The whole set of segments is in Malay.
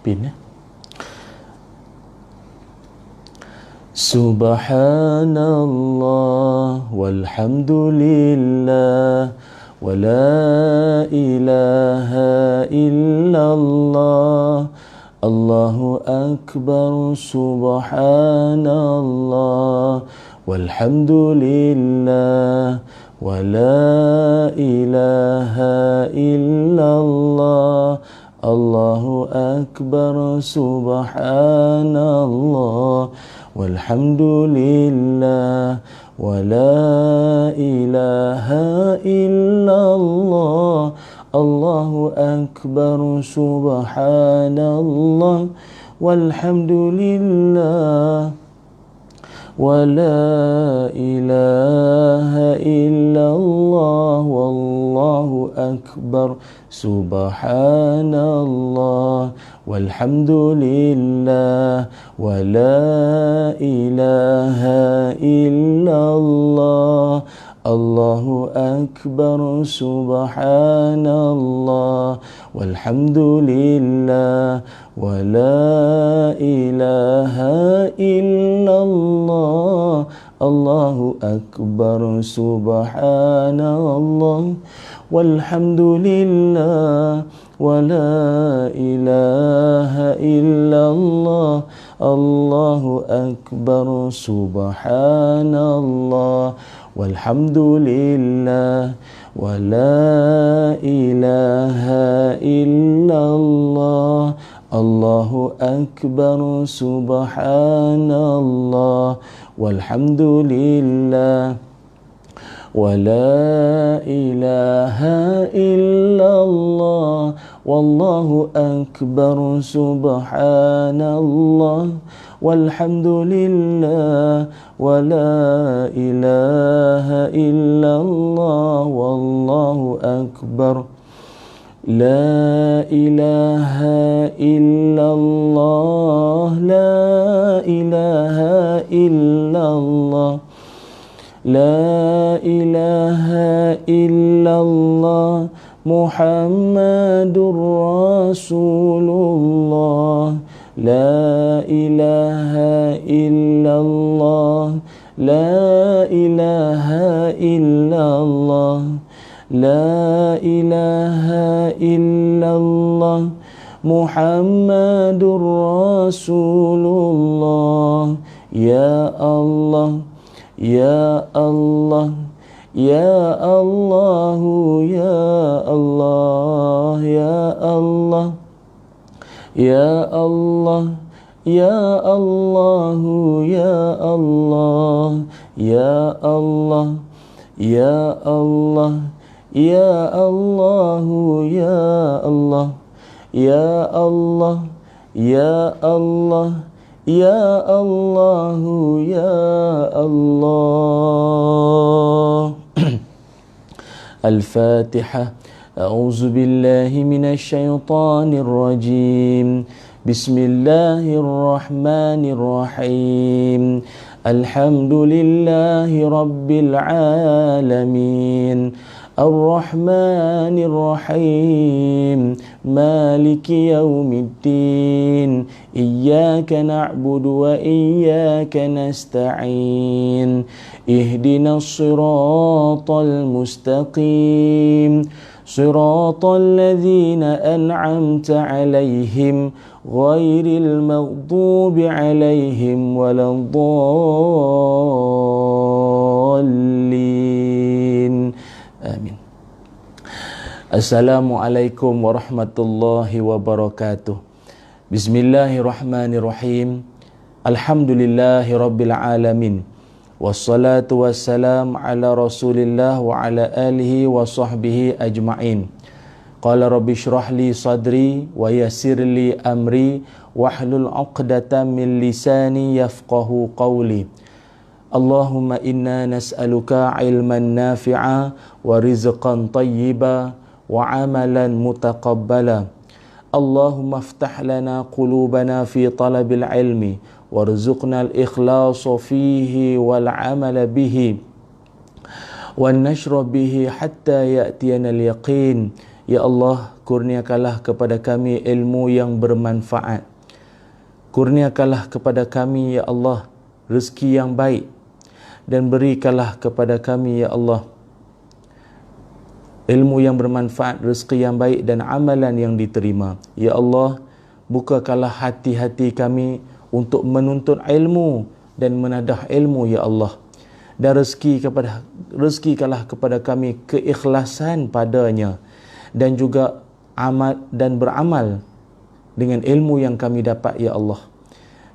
pin ya. Subhanallah walhamdulillah wa la ilaha illallah Allahu akbar. Subhanallah walhamdulillah wa la ilaha illallah Allahu akbar. Subhanallah walhamdulillah wa la ilaha illallah Allahu akbar. Subhanallah walhamdulillah wa la ilaha illallah wallahu akbar. Subhanallah walhamdulillah wa la ilaha illallah Allahu akbar. Subhanallah walhamdulillah wa la ilaha illallah Allahu akbar. Subhanallah walhamdulillah wa la ilaha illallah Allahu akbar. Subhanallah walhamdulillah wa la ilaha illallah Allahu akbar. Subhanallah walhamdulillah wa la ilaha illallah wallahu akbar. Subhanallah walhamdulillah wa la ilaha illallah wallahu akbar. La ilaha illallah la ilaha illallah la ilaha illallah Muhammadur Rasulullah la ilaha illallah la ilaha illallah la ilaha illallah Muhammadur Rasulullah. Ya Allah ya Allah ya Allah ya Allah ya Allah ya Allah ya Allah ya Allah ya Allah ya Allah ya Allah ya Allah ya Allah ya Allah ya Allah ya Allah. Al-Fatihah. A'udzu billahi minasy syaithanir rajim. Bismillahirrahmanirrahim. Alhamdulillahi rabbil alamin. Ar-Rahmanir Rahim. Maliki yaumiddin. Iyyaka na'budu wa iyyaka nasta'in. Ihdinas siratal mustaqim. Siratal ladzina an'amta 'alaihim ghairil maghdubi 'alaihim waladdallin. Amin. Assalamualaikum warahmatullahi wabarakatuh. Bismillahirrahmanirrahim. Alhamdulillahi rabbil alamin. Wassalatu wassalam ala rasulillah wa ala alihi wa sahbihi ajma'in. Qala rabbi shrah li sadri wa yassir li amri wahlul 'uqdatam min lisani yafqahu qawli. Allahumma inna nas'aluka ilman nafi'a wa rizqan tayyiba wa amalan mutaqabbala. Allahumma aftah lana qulubana fi talabil ilmi warzuqna al-ikhlasa fihi wal amala bihi wan nashra bihi hatta ya'tiyana al-yaqin. Ya Allah, kurniakanlah kepada kami ilmu yang bermanfaat. Kurniakanlah kepada kami, ya Allah, rezeki yang baik. Dan berikanlah kepada kami, ya Allah, ilmu yang bermanfaat, rezeki yang baik dan amalan yang diterima. Ya Allah, bukakanlah hati-hati kami untuk menuntut ilmu dan menadah ilmu, ya Allah. Dan rezekikanlah kepada kami keikhlasan padanya, dan juga amal dan beramal dengan ilmu yang kami dapat, ya Allah.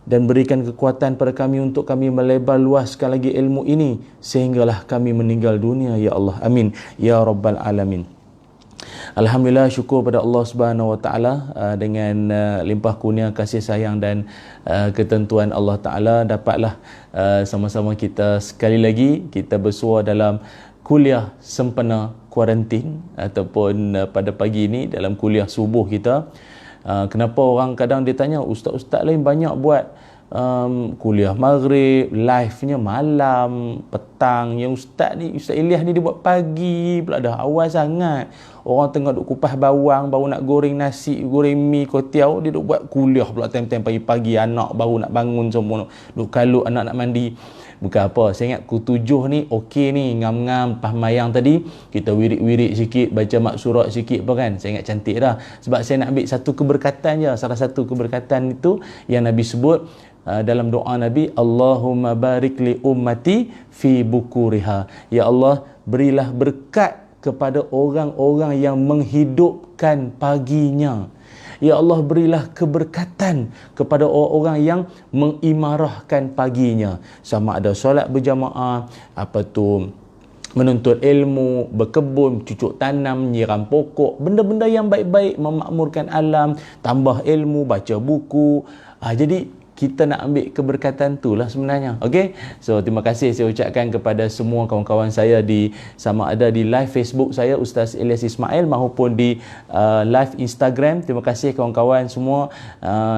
Dan berikan kekuatan pada kami untuk kami melebar luaskan lagi ilmu ini sehinggalah kami meninggal dunia, ya Allah. Amin ya rabbal alamin. Alhamdulillah, syukur pada Allah Subhanahu Wa Taala dengan limpah kurnia kasih sayang dan ketentuan Allah Taala, dapatlah sama-sama kita sekali lagi kita bersua dalam kuliah sempena kuarantin ataupun pada pagi ini dalam kuliah subuh kita. Kenapa orang kadang dia tanya, ustaz-ustaz lain banyak buat kuliah maghrib, live-nya malam, petang. Yang Ustaz Ilyas ni dia buat pagi pula, dah awal sangat. Orang tengah duk kupas bawang, baru nak goreng nasi, goreng mi, kuatiau, dia duk buat kuliah pula time-time pagi-pagi. Anak baru nak bangun semua, duk kalut anak nak mandi. Bukan apa, saya ingat pukul 7 ni okey ni, ngam-ngam pas mayang tadi kita wirid-wirid sikit, baca mak surat sikit apa kan. Saya ingat cantik dah. Sebab saya nak ambil satu keberkatan je. Salah satu keberkatan itu yang Nabi sebut dalam doa Nabi, Allahumma barik li ummati fi bukuriha. Ya Allah, berilah berkat kepada orang-orang yang menghidupkan paginya. Ya Allah, berilah keberkatan kepada orang-orang yang mengimarahkan paginya. Sama ada solat berjamaah, menuntut ilmu, berkebun, cucuk tanam, nyiram pokok, benda-benda yang baik-baik, memakmurkan alam, tambah ilmu, baca buku. Jadi kita nak ambil keberkatan tu lah sebenarnya. Okey. So terima kasih saya ucapkan kepada semua kawan-kawan saya sama ada di live Facebook saya Ustaz Ilyas Ismail maupun di live Instagram. Terima kasih kawan-kawan semua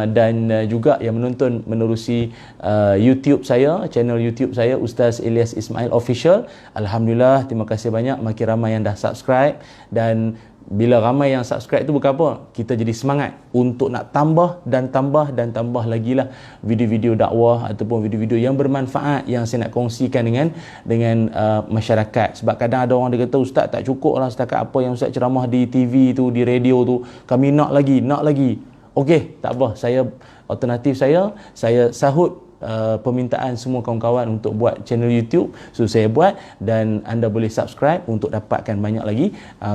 dan juga yang menonton menerusi YouTube saya, channel YouTube saya Ustaz Ilyas Ismail Official. Alhamdulillah, terima kasih banyak, makin ramai yang dah subscribe. Dan bila ramai yang subscribe tu bukan apa, kita jadi semangat untuk nak tambah dan tambah lagi lah video-video dakwah ataupun video-video yang bermanfaat yang saya nak kongsikan dengan masyarakat. Sebab kadang ada orang dia kata, ustaz tak cukup lah setakat apa yang ustaz ceramah di TV tu, di radio tu, kami nak lagi. Okey, tak apa, alternatif saya sahut permintaan semua kawan-kawan untuk buat channel YouTube. So saya buat dan anda boleh subscribe untuk dapatkan banyak lagi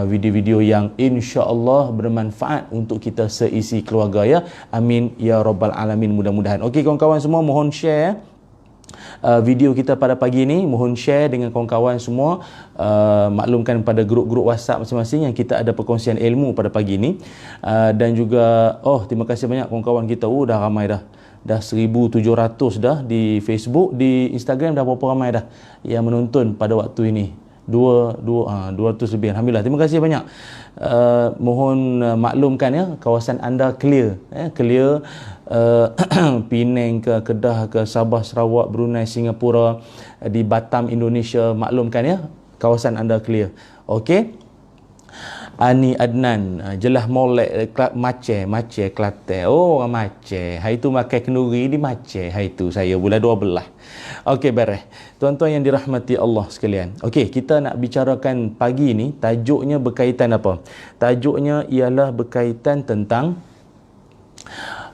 video-video yang insya-Allah bermanfaat untuk kita seisi keluarga, ya. Amin ya rabbal alamin, mudah-mudahan. Okey kawan-kawan semua, mohon share video kita pada pagi ini, mohon share dengan kawan-kawan semua, maklumkan pada grup-grup WhatsApp masing-masing yang kita ada perkongsian ilmu pada pagi ini. Dan juga terima kasih banyak kawan-kawan kita, dah ramai dah 1,700 dah di Facebook, di Instagram dah berapa ramai dah yang menonton pada waktu ini, 200 lebih. Alhamdulillah, terima kasih banyak. Mohon maklumkan ya, kawasan anda clear, clear. Penang ke, Kedah ke, Sabah, Sarawak, Brunei, Singapura, di Batam, Indonesia, maklumkan ya, kawasan anda clear. Okey. Ani Adnan, jelah molek Maceh Kelantan. Orang Maceh, hari tu makan kenduri di Maceh, hari tu saya bulan 12. Okey, beres. Tuan-tuan yang dirahmati Allah sekalian. Okey, kita nak bicarakan pagi ni, tajuknya berkaitan apa? Tajuknya ialah berkaitan tentang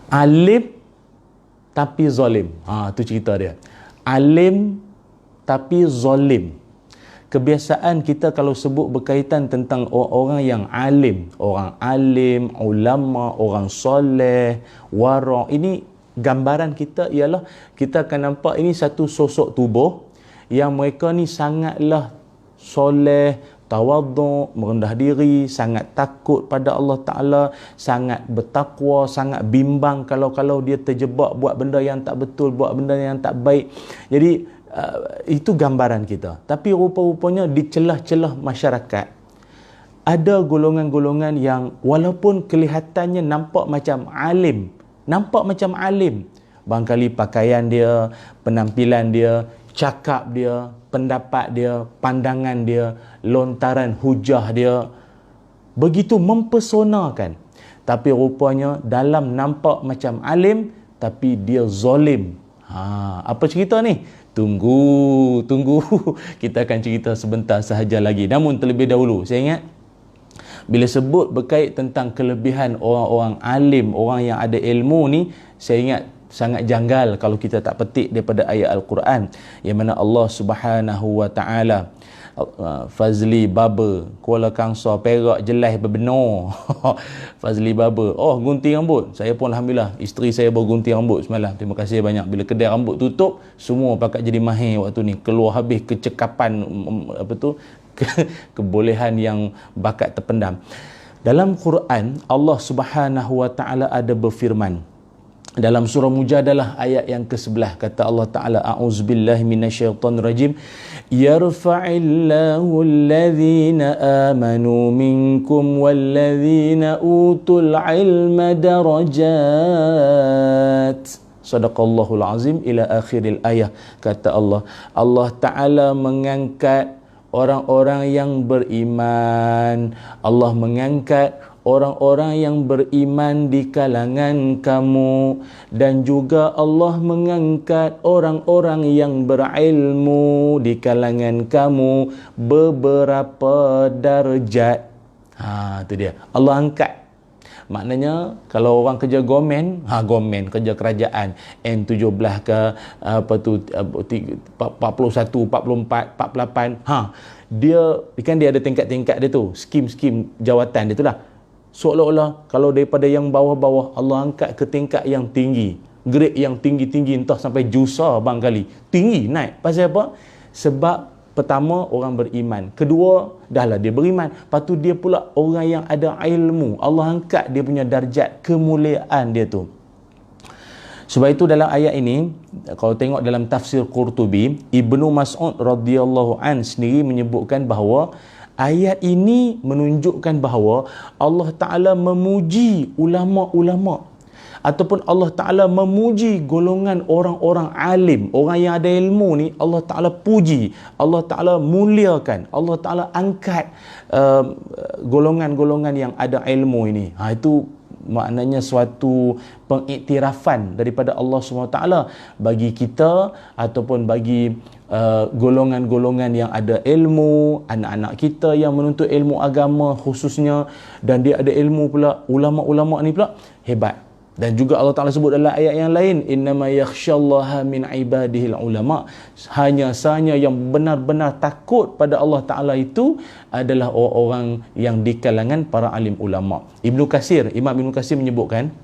alim tapi zalim. Tu cerita dia. Alim tapi zalim. Kebiasaan kita kalau sebut berkaitan tentang orang yang alim, ulama, orang soleh, wara', ini gambaran kita ialah kita akan nampak ini satu sosok tubuh yang mereka ni sangatlah soleh, tawaduk, merendah diri, sangat takut pada Allah Ta'ala, sangat bertakwa, sangat bimbang kalau dia terjebak buat benda yang tak betul, buat benda yang tak baik. Jadi itu gambaran kita. Tapi rupa-rupanya di celah-celah masyarakat ada golongan-golongan yang walaupun kelihatannya nampak macam alim, barangkali pakaian dia, penampilan dia, cakap dia, pendapat dia, pandangan dia, lontaran hujah dia, begitu mempesonakan. Tapi rupanya dalam nampak macam alim, tapi dia zalim. Apa cerita ni? Tunggu. Kita akan cerita sebentar sahaja lagi. Namun terlebih dahulu, saya ingat bila sebut berkait tentang kelebihan orang-orang alim, orang yang ada ilmu ni, saya ingat sangat janggal kalau kita tak petik daripada ayat Al-Quran yang mana Allah Subhanahu wa taala, Fazli Baba Kuala Kangsar Perak jelas berbenar. Fazli Baba, gunting rambut. Saya pun alhamdulillah, isteri saya baru gunting rambut semalam. Terima kasih banyak. Bila kedai rambut tutup, semua pakat jadi mahir waktu ni. Keluar habis kecekapan kebolehan yang bakat terpendam. Dalam Quran, Allah Subhanahu wa taala ada berfirman dalam surah Mujadalah ayat yang ke-11, kata Allah Ta'ala, a'udzubillahi minasyaitonirrajim, yarfa'illahu alladhina amanu minkum walladhina utul ilma darajat. Sadaqallahul azim ila akhiril ayah. Kata Allah, Allah Ta'ala mengangkat orang-orang yang beriman. Allah mengangkat orang-orang yang beriman di kalangan kamu, dan juga Allah mengangkat orang-orang yang berilmu di kalangan kamu beberapa darjat. Itu dia. Allah angkat. Maknanya kalau orang kerja gomen, kerja kerajaan, N17 ke 41, 44, 48, dia ada tingkat-tingkat dia tu, skim-skim jawatan dia tu lah. Seolah-olah kalau daripada yang bawah-bawah Allah angkat ke tingkat yang tinggi, grade yang tinggi-tinggi, entah sampai jusa barangkali, tinggi naik. Pasal apa? Sebab pertama orang beriman, kedua dahlah dia beriman, lepas tu dia pula orang yang ada ilmu, Allah angkat dia punya darjat, kemuliaan dia tu. Sebab itu dalam ayat ini, kalau tengok dalam tafsir Qurtubi, Ibnu Mas'ud radhiyallahu an sendiri menyebutkan bahawa ayat ini menunjukkan bahawa Allah Ta'ala memuji ulama-ulama, ataupun Allah Ta'ala memuji golongan orang-orang alim, orang yang ada ilmu ni. Allah Ta'ala puji, Allah Ta'ala muliakan, Allah Ta'ala angkat golongan-golongan yang ada ilmu ini. Itu maknanya suatu pengiktirafan daripada Allah SWT bagi kita, ataupun bagi golongan-golongan yang ada ilmu, anak-anak kita yang menuntut ilmu agama khususnya, dan dia ada ilmu pula, ulama-ulama ni pula hebat. Dan juga Allah Ta'ala sebut dalam ayat yang lain, innama yakhsyallaha min ibadihil ulama, hanya sahaja yang benar-benar takut pada Allah Ta'ala itu adalah orang-orang yang di kalangan para alim ulama. Imam Ibnu Katsir menyebutkan,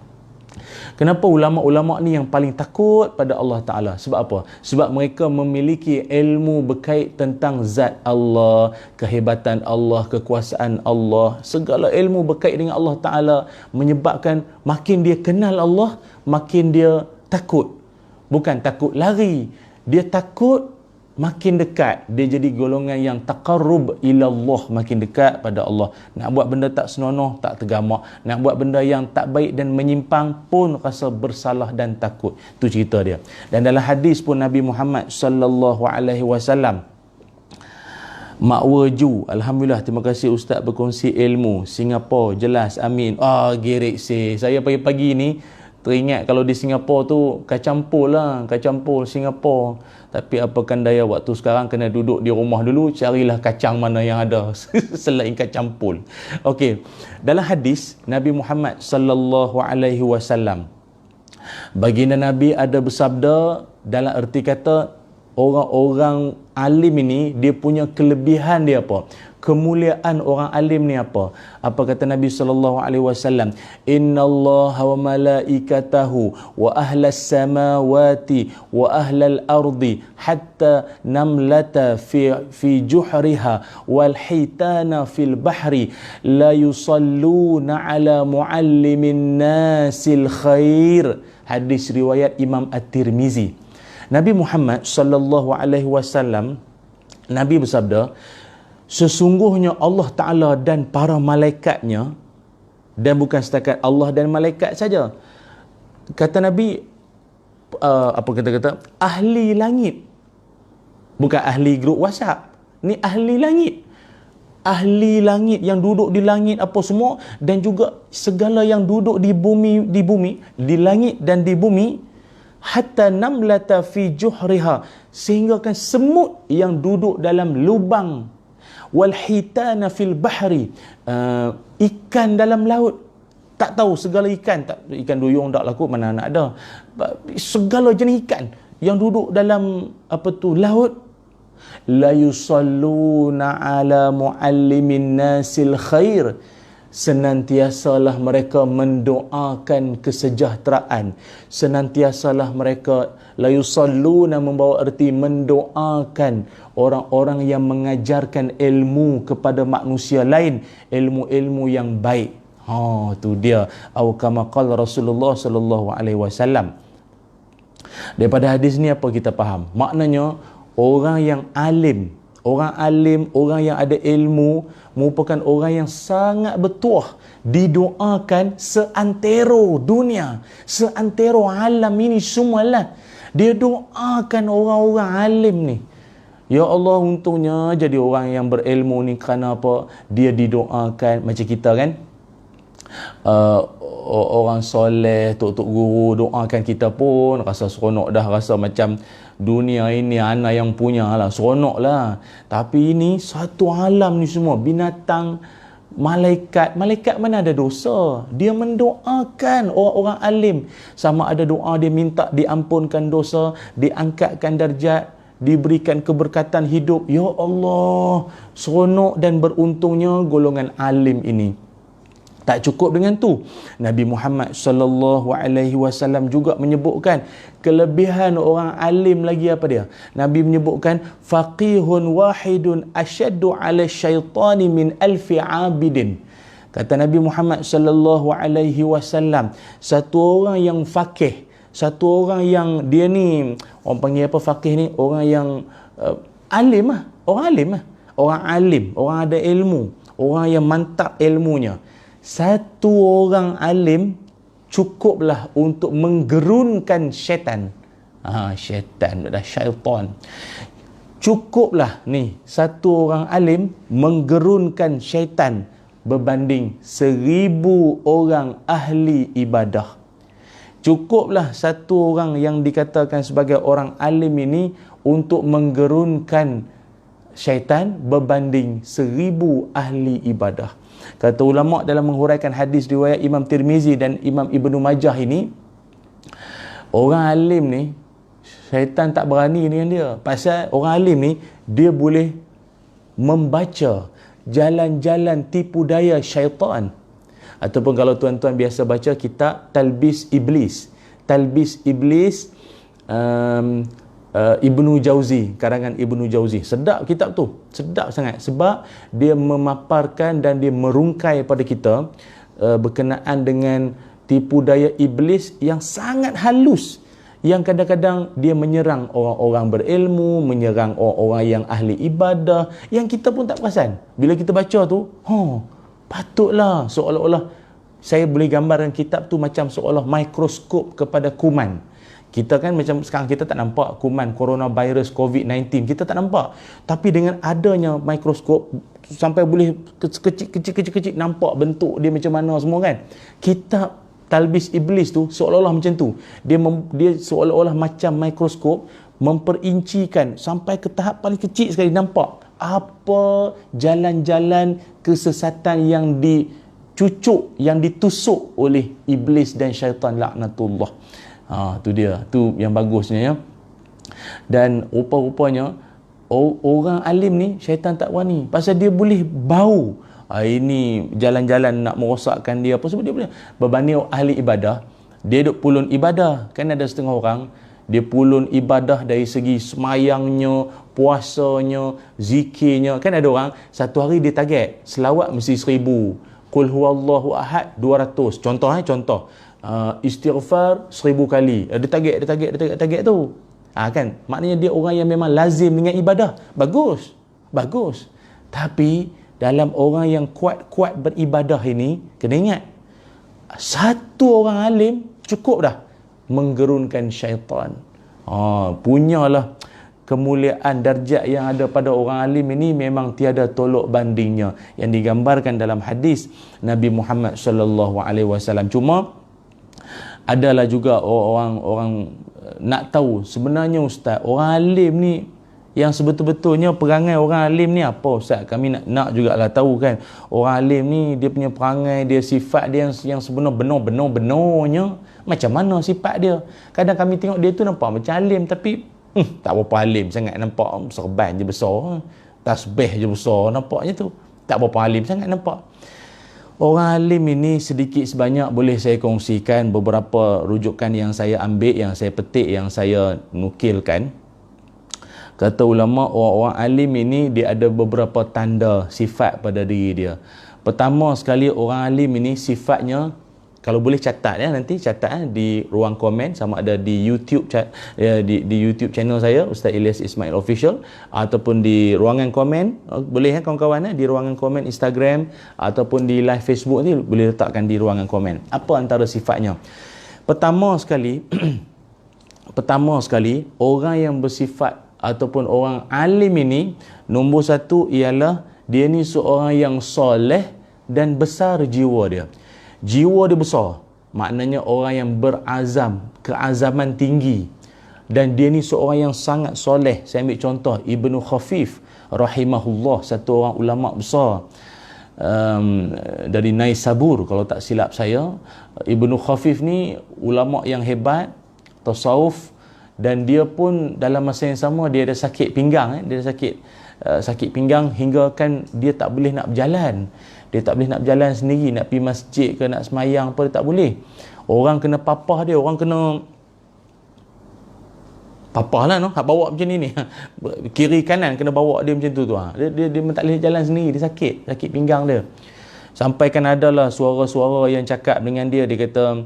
kenapa ulama-ulama ni yang paling takut pada Allah Ta'ala? Sebab apa? Sebab mereka memiliki ilmu berkait tentang zat Allah, kehebatan Allah, kekuasaan Allah. Segala ilmu berkait dengan Allah Ta'ala menyebabkan makin dia kenal Allah, makin dia takut. Bukan takut lari, dia takut makin dekat. Dia jadi golongan yang taqarrub ilallah, makin dekat pada Allah. Nak buat benda tak senonoh, tak tergamak. Nak buat benda yang tak baik dan menyimpang pun rasa bersalah dan takut. Itu cerita dia. Dan dalam hadis pun Nabi Muhammad sallallahu alaihi wasallam, Makwerju, alhamdulillah, terima kasih Ustaz berkongsi ilmu. Singapura, jelas, amin. Gerik saya pagi-pagi ni teringat kalau di Singapura tu kacampur Singapura. Tapi apakan daya, waktu sekarang kena duduk di rumah dulu, carilah kacang mana yang ada selain kacang pul. Okey, dalam hadis Nabi Muhammad sallallahu alaihi wasallam, baginda Nabi ada bersabda, dalam erti kata orang-orang alim ini dia punya kelebihan dia apa? Kemuliaan orang alim ni apa? Apa kata Nabi sallallahu alaihi wasallam? Innallaha wa malaikatahu wa ahlas samawati wa ahlal ardi hatta namlata fi juhriha wal hitana fil bahri la yusalluna ala muallimin nasil khair. Hadis riwayat Imam At-Tirmizi. Nabi Muhammad sallallahu alaihi wasallam, Nabi bersabda, sesungguhnya Allah Ta'ala dan para malaikatnya, dan bukan setakat Allah dan malaikat saja, kata Nabi, apa kata-kata, ahli langit, bukan ahli grup WhatsApp, ni ahli langit, ahli langit yang duduk di langit apa semua, dan juga segala yang duduk di bumi, di langit dan di bumi, hatta namlata fi juhriha, sehingga kan semut yang duduk dalam lubang, wal hitana fil bahri, ikan dalam laut. Tak tahu segala ikan, ikan duyung tak laku, mana nak ada. Segala jenis ikan yang duduk dalam laut, la yusalluna ala muallimin nasil khair, senantiasalah mereka mendoakan kesejahteraan, senantiasalah mereka, la yusalluna membawa erti mendoakan orang-orang yang mengajarkan ilmu kepada manusia lain, ilmu-ilmu yang baik. Tu dia, au kama qala Rasulullah sallallahu alaihi wasallam. Daripada hadis ni apa kita faham? Maknanya orang yang alim, orang yang ada ilmu merupakan orang yang sangat bertuah, didoakan seantero dunia, seantero alam ini semualah. Dia doakan orang-orang alim ni. Ya Allah, untungnya jadi orang yang berilmu ni, kerana apa? Dia didoakan macam kita kan. Orang soleh, tok-tok guru doakan kita pun rasa seronok dah, rasa macam dunia ini anak yang punya lah, seronok lah. Tapi ini satu alam ni semua, binatang, malaikat mana ada dosa, dia mendoakan orang-orang alim. Sama ada doa dia minta diampunkan dosa, diangkatkan darjat, diberikan keberkatan hidup. Ya Allah, seronok dan beruntungnya golongan alim ini. Tak cukup dengan tu, Nabi Muhammad sallallahu alaihi wasallam juga menyebutkan kelebihan orang alim lagi. Apa dia? Nabi menyebutkan faqihun wahidun asyaddu ala syaitani min alfi abidin. Kata Nabi Muhammad sallallahu alaihi wasallam, satu orang yang faqih, satu orang yang dia ni, orang panggil apa faqih ni? Orang yang alim lah, orang alim, orang ada ilmu, orang yang mantap ilmunya. Satu orang alim cukuplah untuk menggerunkan syaitan. Syaitan, syaitan. Cukuplah ni, satu orang alim menggerunkan syaitan berbanding 1000 orang ahli ibadah. Cukuplah satu orang yang dikatakan sebagai orang alim ini untuk menggerunkan syaitan berbanding 1000 ahli ibadah. Kata ulama dalam menghuraikan hadis riwayat Imam Tirmizi dan Imam Ibnu Majah ini, orang alim ni syaitan tak berani dengan dia. Pasal orang alim ni dia boleh membaca jalan-jalan tipu daya syaitan. Ataupun kalau tuan-tuan biasa baca kitab Talbis Iblis, Ibnu Jauzi, karangan Ibnu Jauzi. Sedap kitab tu, sedap sangat, sebab dia memaparkan dan dia merungkai pada kita berkenaan dengan tipu daya iblis yang sangat halus, yang kadang-kadang dia menyerang orang-orang berilmu, menyerang orang-orang yang ahli ibadah, yang kita pun tak perasan. Bila kita baca tu, patutlah, seolah-olah saya boleh gambarkan kitab tu macam seolah mikroskop kepada kuman. Kita kan macam sekarang kita tak nampak kuman coronavirus COVID-19, kita tak nampak. Tapi dengan adanya mikroskop sampai boleh kecil nampak bentuk dia macam mana semua kan. Kitab Talbis Iblis tu seolah-olah macam tu. Dia seolah-olah macam mikroskop memperincikan sampai ke tahap paling kecil sekali, nampak apa jalan-jalan kesesatan yang dicucuk, yang ditusuk oleh iblis dan syaitan laknatullah. Tu dia, tu yang bagusnya ya. Dan rupa-rupanya orang alim ni syaitan tak berani, pasal dia boleh bau. Ini jalan-jalan nak merosakkan dia apa sebab dia boleh. Berbanding ahli ibadah, dia duk pulun ibadah. Kan ada setengah orang dia pulun ibadah dari segi semayangnya, puasanya, zikirnya. Kan ada orang satu hari dia target selawat mesti 1000, qul huwallahu ahad 200. Contoh istighfar 1000 kali. Dia target tu. Kan maknanya dia orang yang memang lazim dengan ibadah. Bagus. Tapi dalam orang yang kuat-kuat beribadah ini, kena ingat, satu orang alim cukup dah menggerunkan syaitan. Punyalah kemuliaan darjat yang ada pada orang alim ini memang tiada tolok bandingnya yang digambarkan dalam hadis Nabi Muhammad sallallahu alaihi wasallam. Cuma adalah juga orang nak tahu sebenarnya ustaz, orang alim ni yang sebetul-betulnya perangai orang alim ni apa ustaz? Kami nak jugalah tahu kan. Orang alim ni dia punya perangai, dia sifat dia yang sebenar benar-benarnya macam mana sifat dia. Kadang kami tengok dia tu nampak macam alim tapi tak berapa alim sangat, nampak serban je besar, tasbih je besar nampaknya tu. Tak berapa alim sangat nampak. Orang alim ini sedikit sebanyak boleh saya kongsikan beberapa rujukan yang saya ambil, yang saya petik, yang saya nukilkan. Kata ulama, orang alim ini dia ada beberapa tanda sifat pada diri dia. Pertama sekali, orang alim ini sifatnya, kalau boleh catat ya, nanti catat di ruang komen, sama ada di YouTube di YouTube channel saya Ustaz Ilyas Ismail Official, ataupun di ruangan komen, boleh ya kawan-kawan di ruangan komen Instagram ataupun di live Facebook ni boleh letakkan di ruangan komen. Apa antara sifatnya? Pertama sekali orang yang bersifat ataupun orang alim ini, nombor satu ialah dia ni seorang yang soleh dan besar jiwa dia. Jiwa dia besar, maknanya orang yang berazam, keazaman tinggi, dan dia ni seorang yang sangat soleh. Saya ambil contoh Ibnu Khafif rahimahullah, satu orang ulama besar dari Naisabur kalau tak silap saya. Ibnu Khafif ni ulama yang hebat tasawuf, dan dia pun dalam masa yang sama dia ada sakit pinggang, dia ada sakit pinggang hingga kan dia tak boleh nak berjalan. Dia tak boleh nak berjalan sendiri, nak pergi masjid ke nak semayang apa dia tak boleh. Orang kena papah dia, orang kena papah lah hak bawa macam ni. Kiri kanan kena bawa dia macam tu. Dia tak boleh jalan sendiri, dia sakit pinggang dia. Sampai kan adalah suara-suara yang cakap dengan dia kata,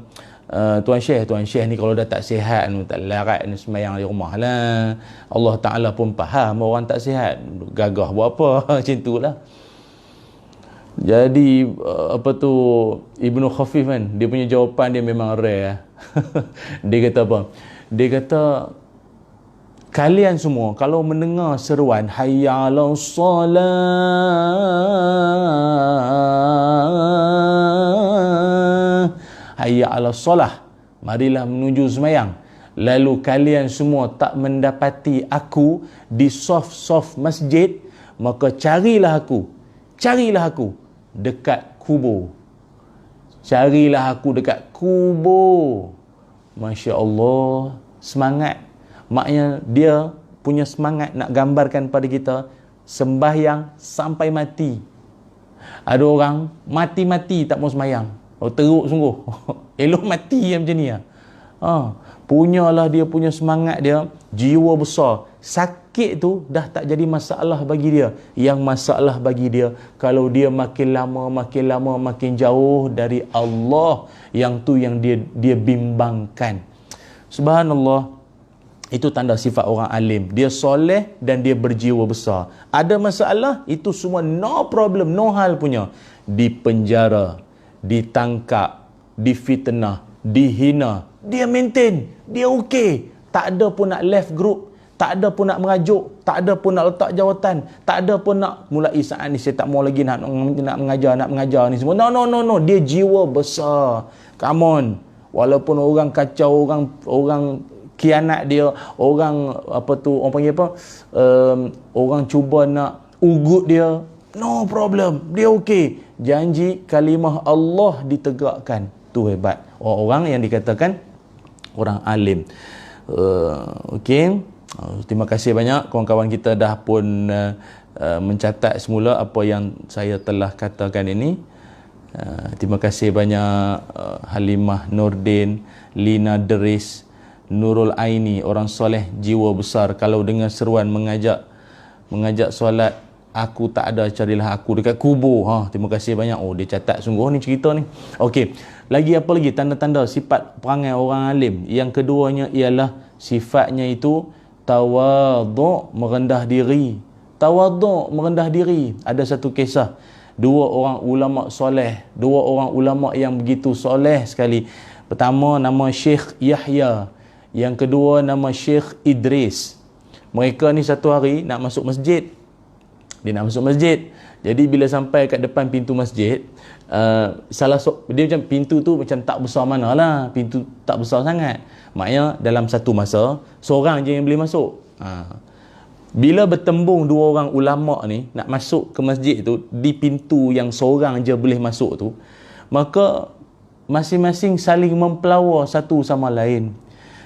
Tuan Syekh ni kalau dah tak sihat, tak larat semayang di rumah lah. Allah Ta'ala pun faham orang tak sihat, gagah buat apa macam tu lah. Jadi Ibnu Khafif kan, dia punya jawapan dia memang rare. Dia kata apa? Dia kata, kalian semua kalau mendengar seruan hayya 'alas salah, hayya 'alas salah, marilah menuju semayang, lalu kalian semua tak mendapati aku di saf-saf masjid, maka carilah aku dekat kubur. Carilah aku dekat kubur. Masya Allah, semangat. Maknanya dia punya semangat nak gambarkan pada kita sembahyang sampai mati. Ada orang mati-mati tak mau sembahyang. Teruk sungguh. Elok mati yang macam ni lah. Punyalah dia punya semangat dia, jiwa besar. Sakit tu dah tak jadi masalah bagi dia. Yang masalah bagi dia, kalau dia makin lama makin jauh dari Allah, yang tu yang dia bimbangkan. Subhanallah. Itu tanda sifat orang alim. Dia soleh dan dia berjiwa besar. Ada masalah, itu semua no problem, no hal punya. Dipenjara, ditangkap, difitnah, dihina, dia maintain, dia okey. Tak ada pun nak left group, tak ada pun nak merajuk, tak ada pun nak letak jawatan, tak ada pun nak mulai saat ni saya tak mau lagi nak mengajar ni semua. No. Dia jiwa besar. Come on. Walaupun orang kacau, orang kianat dia, orang orang panggil apa? Orang cuba nak ugut dia, no problem. Dia okey. Janji kalimah Allah ditegakkan. Tu hebat orang yang dikatakan orang alim. Okey. Terima kasih banyak kawan-kawan kita dah pun mencatat semula apa yang saya telah katakan ini. Terima kasih banyak Halimah Nordin, Lina Deris, Nurul Aini, orang soleh jiwa besar. Kalau dengar seruan mengajak solat, aku tak ada, carilah aku dekat kubur. Terima kasih banyak. Dia catat sungguh ni cerita ni. Okey. Lagi apa lagi tanda-tanda sifat perangai orang alim? Yang keduanya ialah sifatnya itu tawadhu', merendah diri. Tawadhu', merendah diri. Ada satu kisah, dua orang ulama soleh, dua orang ulama yang begitu soleh sekali. Pertama nama Syekh Yahya, yang kedua nama Syekh Idris. Mereka ni satu hari nak masuk masjid. Dia nak masuk masjid. Jadi bila sampai kat depan pintu masjid, dia macam pintu tu macam tak besar mana lah. Pintu tak besar sangat. Maknanya dalam satu masa, seorang je yang boleh masuk. Bila bertembung dua orang ulama ni nak masuk ke masjid tu, di pintu yang seorang je boleh masuk tu, maka masing-masing saling mempelawar satu sama lain.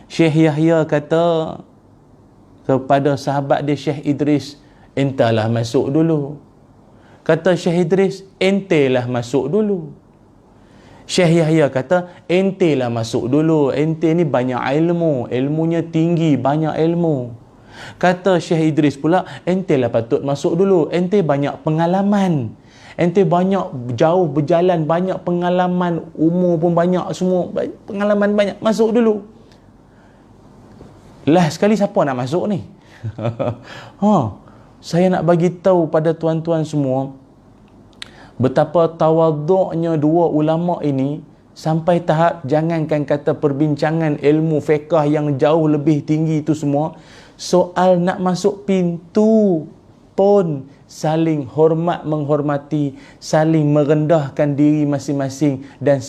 Syekh Yahya kata kepada sahabat dia Syekh Idris, "Entalah masuk dulu." Kata Syekh Idris, "Entelah masuk dulu." Syekh Yahya kata, "Entelah masuk dulu. Ente ni banyak ilmu, ilmunya tinggi, banyak ilmu." Kata Syekh Idris pula, "Entelah patut masuk dulu. Ente banyak pengalaman. Ente banyak jauh berjalan, banyak pengalaman, umur pun banyak, semua pengalaman banyak. Masuk dulu." Lah sekali siapa nak masuk ni? Saya nak bagi tahu pada tuan-tuan semua betapa tawaduknya dua ulama ini, sampai tahap jangankan kata perbincangan ilmu fiqh yang jauh lebih tinggi itu semua, soal nak masuk pintu pun saling hormat menghormati, saling merendahkan diri masing-masing dan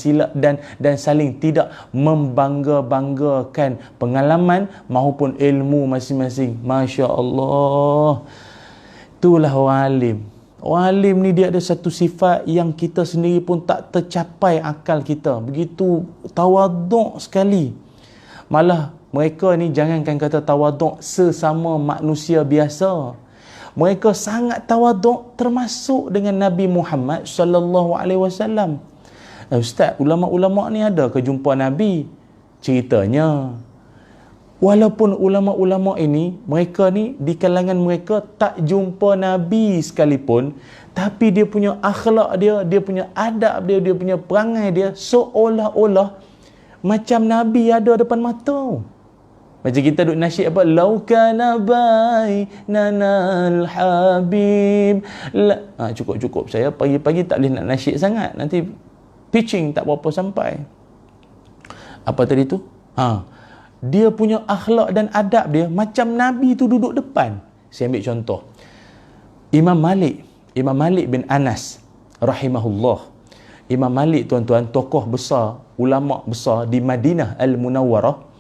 saling tidak membangga-banggakan pengalaman maupun ilmu masing-masing. Masya Allah. Itulah orang alim. Orang alim ni dia ada satu sifat yang kita sendiri pun tak tercapai akal kita. Begitu tawaduk sekali. Malah mereka ni jangankan kata tawaduk sesama manusia biasa. Mereka sangat tawaduk termasuk dengan Nabi Muhammad sallallahu alaihi wasallam. Ustaz, ulama-ulama ni ada ke jumpa Nabi? Ceritanya, walaupun ulama-ulama ini, mereka ni di kalangan mereka tak jumpa Nabi sekalipun, tapi dia punya akhlak dia, dia punya adab dia, dia punya perangai dia seolah-olah macam Nabi ada depan mata. Macam kita duk nasyid apa? Lau kana bainanal habib. Cukup-cukup. Saya pagi-pagi tak boleh nak nasyid sangat. Nanti pitching tak berapa sampai. Apa tadi tu? Dia punya akhlak dan adab dia macam Nabi tu duduk depan. Saya ambil contoh. Imam Malik bin Anas rahimahullah. Imam Malik, tuan-tuan, tokoh besar, ulama besar di Madinah Al-Munawwarah.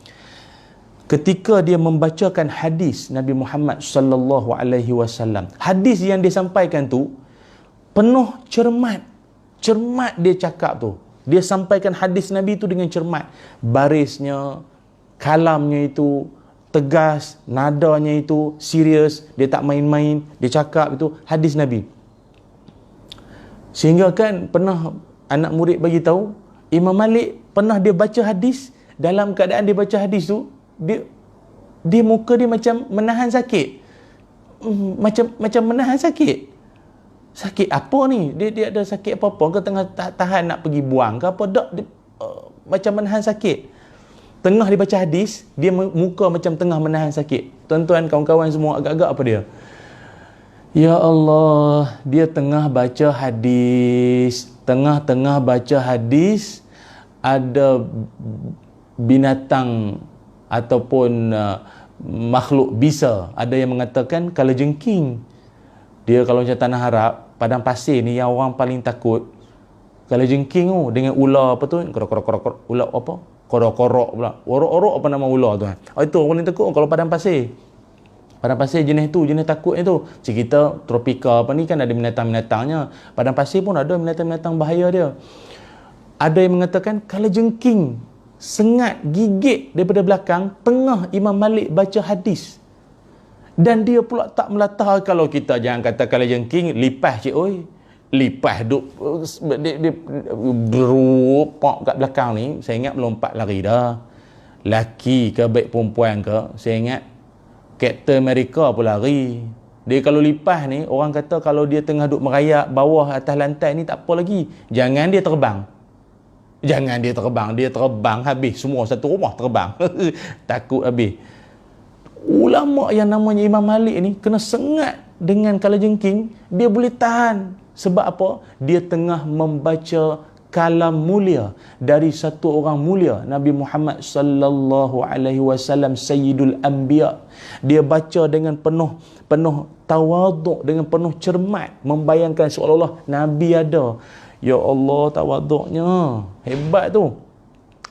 Ketika dia membacakan hadis Nabi Muhammad sallallahu alaihi wasallam, hadis yang dia sampaikan tu penuh cermat. Cermat dia cakap tu. Dia sampaikan hadis Nabi tu dengan cermat. Barisnya, kalamnya itu tegas, nadanya itu serius, dia tak main-main, dia cakap itu hadis Nabi. Sehingga kan pernah anak murid bagi tahu, Imam Malik pernah dia baca hadis, dalam keadaan dia baca hadis tu, dia muka dia macam menahan sakit. Macam menahan sakit. Sakit apa ni? Dia ada sakit apa-apa ke, tengah tahan nak pergi buang ke apa? Macam menahan sakit. Tengah dia baca hadis, dia muka macam tengah menahan sakit. Tuan-tuan, kawan-kawan semua agak-agak apa dia? Ya Allah, dia tengah baca hadis. Tengah-tengah baca hadis, ada binatang ataupun makhluk bisa. Ada yang mengatakan kalajengking. Dia kalau macam tanah Arab, padang pasir ni yang orang paling takut kalajengking tu, dengan ular apa tu, korok-korok, ular apa? Korok-korok pula. Orok-orok apa nama ular tu? Itu orang paling takut kalau padang pasir. Padang pasir jenis tu, jenis takutnya tu. Macam kita tropika apa ni kan ada binatang-binatangnya. Padang pasir pun ada binatang-binatang bahaya dia. Ada yang mengatakan kalajengking sengat gigit daripada belakang tengah Imam Malik baca hadis. Dan dia pula tak melatah. Kalau kita jangan kata kalajengking, lipas cik oi. Lipas duk dia berupak kat belakang ni, saya ingat melompat lari dah. Laki ke baik perempuan ke, saya ingat Captain America pun lari. Dia kalau lipas ni, orang kata kalau dia tengah duk merayak bawah atas lantai ni tak apa lagi. Jangan dia terbang. Dia terbang habis semua satu rumah terbang. Takut habis. Ulama yang namanya Imam Malik ni kena sengat dengan kalajengking, dia boleh tahan. Sebab apa? Dia tengah membaca kalam mulia dari satu orang mulia, Nabi Muhammad sallallahu alaihi wasallam, Sayyidul Anbiya. Dia baca dengan penuh tawaduk, dengan penuh cermat, membayangkan seolah-olah Nabi ada. Ya Allah, tawaduknya hebat tu.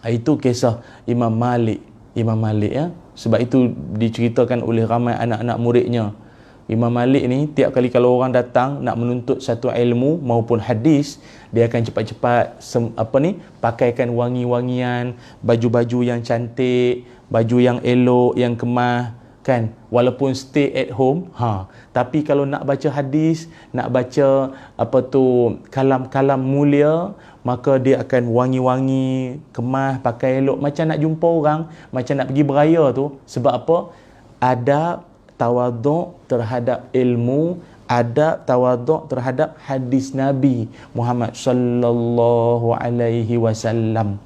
Itu kisah Imam Malik ya. Sebab itu diceritakan oleh ramai anak-anak muridnya. Imam Malik ni tiap kali kalau orang datang nak menuntut satu ilmu maupun hadis, dia akan cepat-cepat pakaikan wangi-wangian, baju-baju yang cantik, baju yang elok, yang kemas kan, walaupun stay at home. Tapi kalau nak baca hadis, nak baca kalam-kalam mulia, maka dia akan wangi-wangi, kemas, pakai elok, macam nak jumpa orang, macam nak pergi beraya tu. Sebab apa? Adab tawaduk terhadap ilmu, adab tawaduk terhadap hadis Nabi Muhammad sallallahu alaihi wasallam.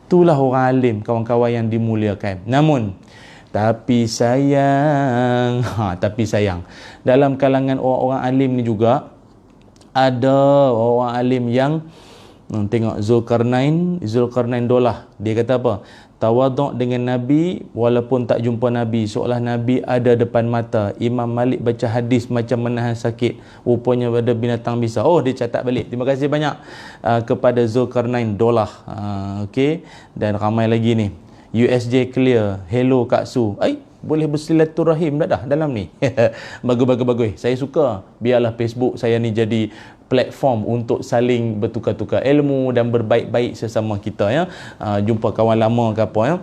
Itulah orang alim, kawan-kawan yang dimuliakan. Namun tapi sayang, dalam kalangan orang-orang alim ni juga ada orang alim yang tengok Zulkarnain Dolah, dia kata apa? Tawaduk dengan Nabi walaupun tak jumpa Nabi, seolah Nabi ada depan mata. Imam Malik baca hadis macam menahan sakit, rupanya ada binatang bisa. Dia catat balik. Terima kasih banyak kepada Zulkarnain Dolah. Okey, dan ramai lagi ni. USJ clear. Hello Kak Su. Boleh bersilaturahim dah dalam ni. Bagus. Saya suka. Biarlah Facebook saya ni jadi platform untuk saling bertukar-tukar ilmu dan berbaik-baik sesama kita ya. Jumpa kawan lama ke apa ya.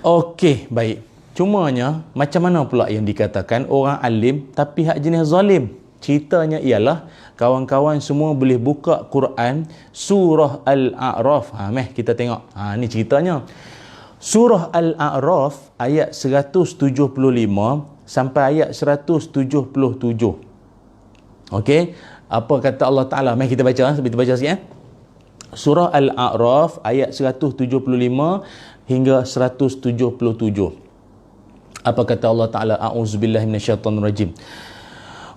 Okey, baik. Cumanya macam mana pula yang dikatakan orang alim tapi hak jenis zalim? Ceritanya ialah kawan-kawan semua boleh buka Quran surah Al-A'raf. Kita tengok. Ni ceritanya. Surah Al-A'raf ayat 175 sampai ayat 177. Okey, apa kata Allah Taala? Mari kita baca, kita baca sikit. Surah Al-A'raf ayat 175 hingga 177. Apa kata Allah Taala? A'udzubillahi minasyaitonirrajim.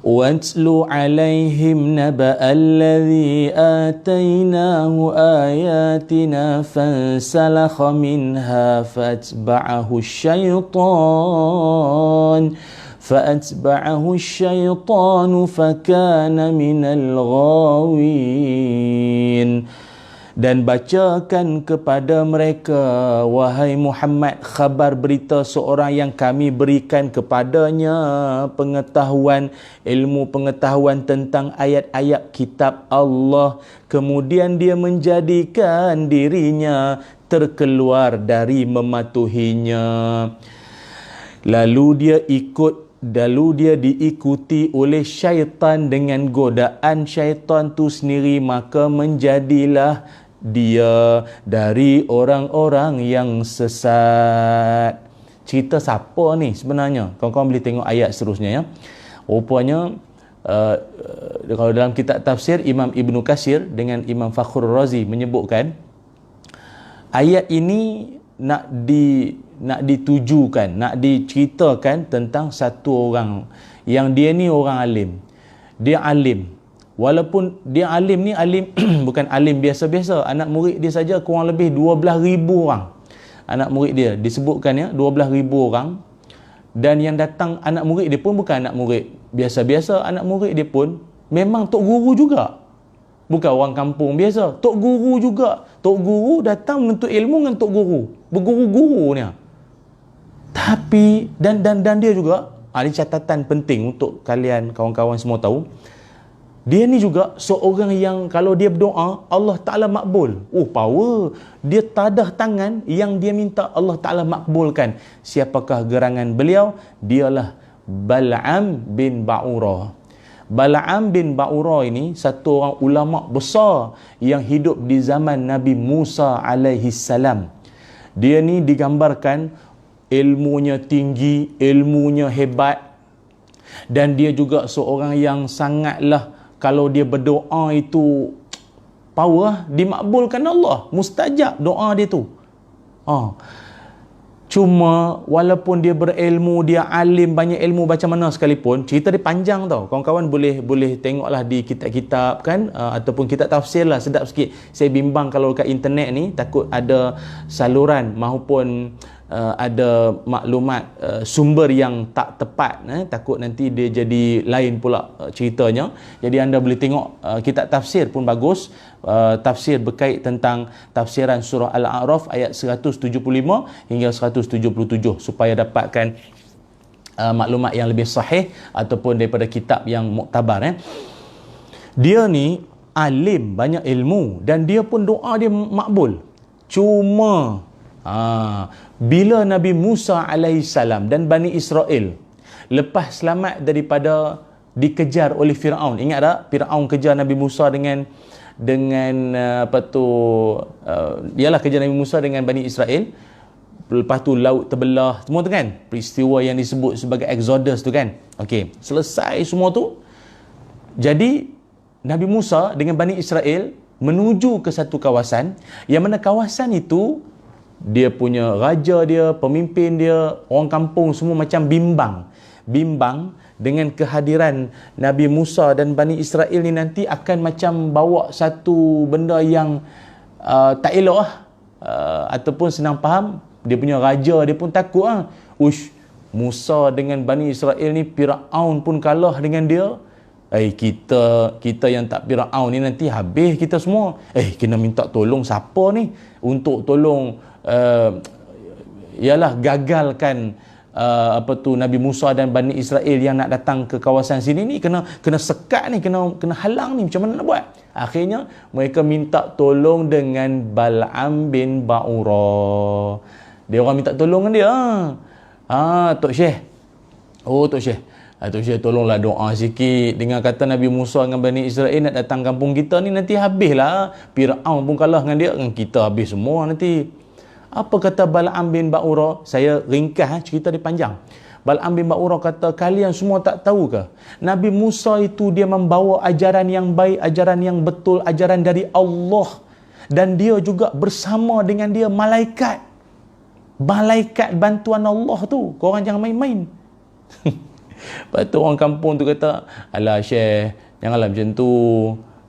وَاتْلُ عَلَيْهِمْ نَبَأَ الَّذِي آتَيْنَاهُ آيَاتِنَا فَانسَلَخَ مِنْهَا فَأَتْبَعَهُ الشَّيْطَانُ فَكَانَ مِنَ الْغَاوِينَ. Dan bacakan kepada mereka, wahai Muhammad, khabar berita seorang yang kami berikan kepadanya pengetahuan, ilmu pengetahuan tentang ayat-ayat kitab Allah. Kemudian dia menjadikan dirinya terkeluar dari mematuhinya. Lalu dia diikuti oleh syaitan dengan godaan syaitan tu sendiri, maka menjadilah dia dari orang-orang yang sesat. Cerita siapa ni sebenarnya? Kawan-kawan boleh tengok ayat seterusnya ya. Rupanya kalau dalam kitab tafsir, Imam Ibn Katsir dengan Imam Fakhrul Razi menyebutkan ayat ini nak ditujukan, nak diceritakan tentang satu orang yang dia ni orang alim. Dia alim. Walaupun dia alim ni alim bukan alim biasa-biasa. Anak murid dia saja kurang lebih 12,000 orang. Anak murid dia disebutkan ya 12,000 orang. Dan yang datang anak murid dia pun bukan anak murid biasa-biasa. Anak murid dia pun memang tok guru juga. Bukan orang kampung biasa. Tok guru juga. Tok guru datang menuntut ilmu dengan tok guru. Berguru-guru ni. Tapi dan dia juga, ini catatan penting untuk kalian kawan-kawan semua tahu. Dia ni juga seorang yang kalau dia berdoa, Allah Ta'ala makbul. Power. Dia tadah tangan yang dia minta, Allah Ta'ala makbulkan. Siapakah gerangan beliau? Dialah Bal'am bin Ba'urah. Bal'am bin Ba'urah ini satu orang ulama besar yang hidup di zaman Nabi Musa alaihi salam. Dia ni digambarkan ilmunya tinggi, ilmunya hebat, dan dia juga seorang yang sangatlah, kalau dia berdoa itu power, dimakbulkan Allah, mustajab doa dia tu. Cuma walaupun dia berilmu, dia alim, banyak ilmu macam mana sekalipun, cerita dia panjang tau. Kawan-kawan boleh tengoklah di kitab-kitab kan, ataupun kitab tafsir lah, sedap sikit. Saya bimbang kalau kat internet ni takut ada saluran maupun ada maklumat sumber yang tak tepat, takut nanti dia jadi lain pula ceritanya. Jadi anda boleh tengok kitab tafsir pun bagus, tafsir berkait tentang tafsiran surah Al-A'raf ayat 175 hingga 177 supaya dapatkan maklumat yang lebih sahih ataupun daripada kitab yang muktabar. Dia ni alim, banyak ilmu, dan dia pun doa dia makbul. Cuma bila Nabi Musa alaihissalam dan Bani Israel lepas selamat daripada dikejar oleh Firaun, ingat tak Firaun kejar Nabi Musa dengan ialah kejar Nabi Musa dengan Bani Israel, lepas tu laut terbelah semua tu kan, peristiwa yang disebut sebagai Exodus tu kan. Okey, selesai semua tu, jadi Nabi Musa dengan Bani Israel menuju ke satu kawasan, yang mana kawasan itu dia punya raja dia, pemimpin dia, orang kampung semua macam bimbang dengan kehadiran Nabi Musa dan Bani Israel ni nanti akan macam bawa satu benda yang tak elok lah. Ataupun senang faham, dia punya raja dia pun takut lah. Musa dengan Bani Israel ni, Firaun pun kalah dengan dia. Kita yang tak Firaun ni nanti habis kita semua. Kena minta tolong siapa ni untuk tolong ialah gagalkan Nabi Musa dan Bani Israel yang nak datang ke kawasan sini ni, kena sekat ni, kena halang ni, macam mana nak buat? Akhirnya mereka minta tolong dengan Bal'am bin Ba'ura. Dia orang minta tolong dengan dia. Tok Syekh. Tok Syekh. Tok Syekh tolonglah doa sikit. Dengan kata Nabi Musa dengan Bani Israel nak datang kampung kita ni, nanti habislah. Firaun pun kalah dengan dia, kita habis semua nanti. Apa kata Bal'am bin Ba'ura? Saya ringkas, cerita dia panjang. Bal'am bin Ba'ura kata, kalian semua tak tahu ke? Nabi Musa itu dia membawa ajaran yang baik, ajaran yang betul, ajaran dari Allah. Dan dia juga bersama dengan dia malaikat. Malaikat bantuan Allah tu. Korang jangan main-main. Lepas tu orang kampung tu kata, alah Syekh, janganlah macam tu.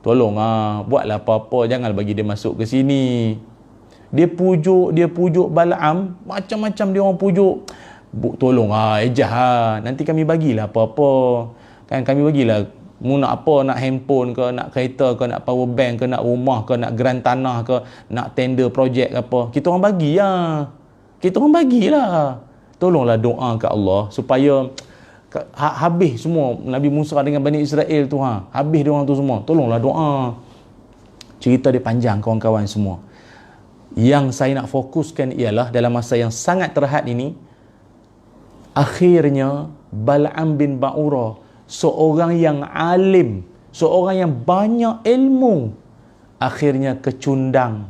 Tolong buatlah apa-apa, janganlah bagi dia masuk ke sini. Dia pujuk Bal'am, macam-macam dia orang pujuk. Tolong ejah nanti kami bagilah apa-apa. Kan kami bagilah, mu nak apa, nak handphone ke, nak kereta ke, nak power bank ke, nak rumah ke, nak geran tanah ke, nak tender projek ke apa. Kita orang bagi lah. Kita orang bagilah. Tolonglah doa kat Allah supaya habis semua Nabi Musa dengan Bani Israel tu. Habis dia orang tu semua. Tolonglah doa. Cerita dia panjang kawan-kawan semua. Yang saya nak fokuskan ialah dalam masa yang sangat terhad ini, akhirnya Bal'am bin Ba'ura, seorang yang alim, seorang yang banyak ilmu, akhirnya kecundang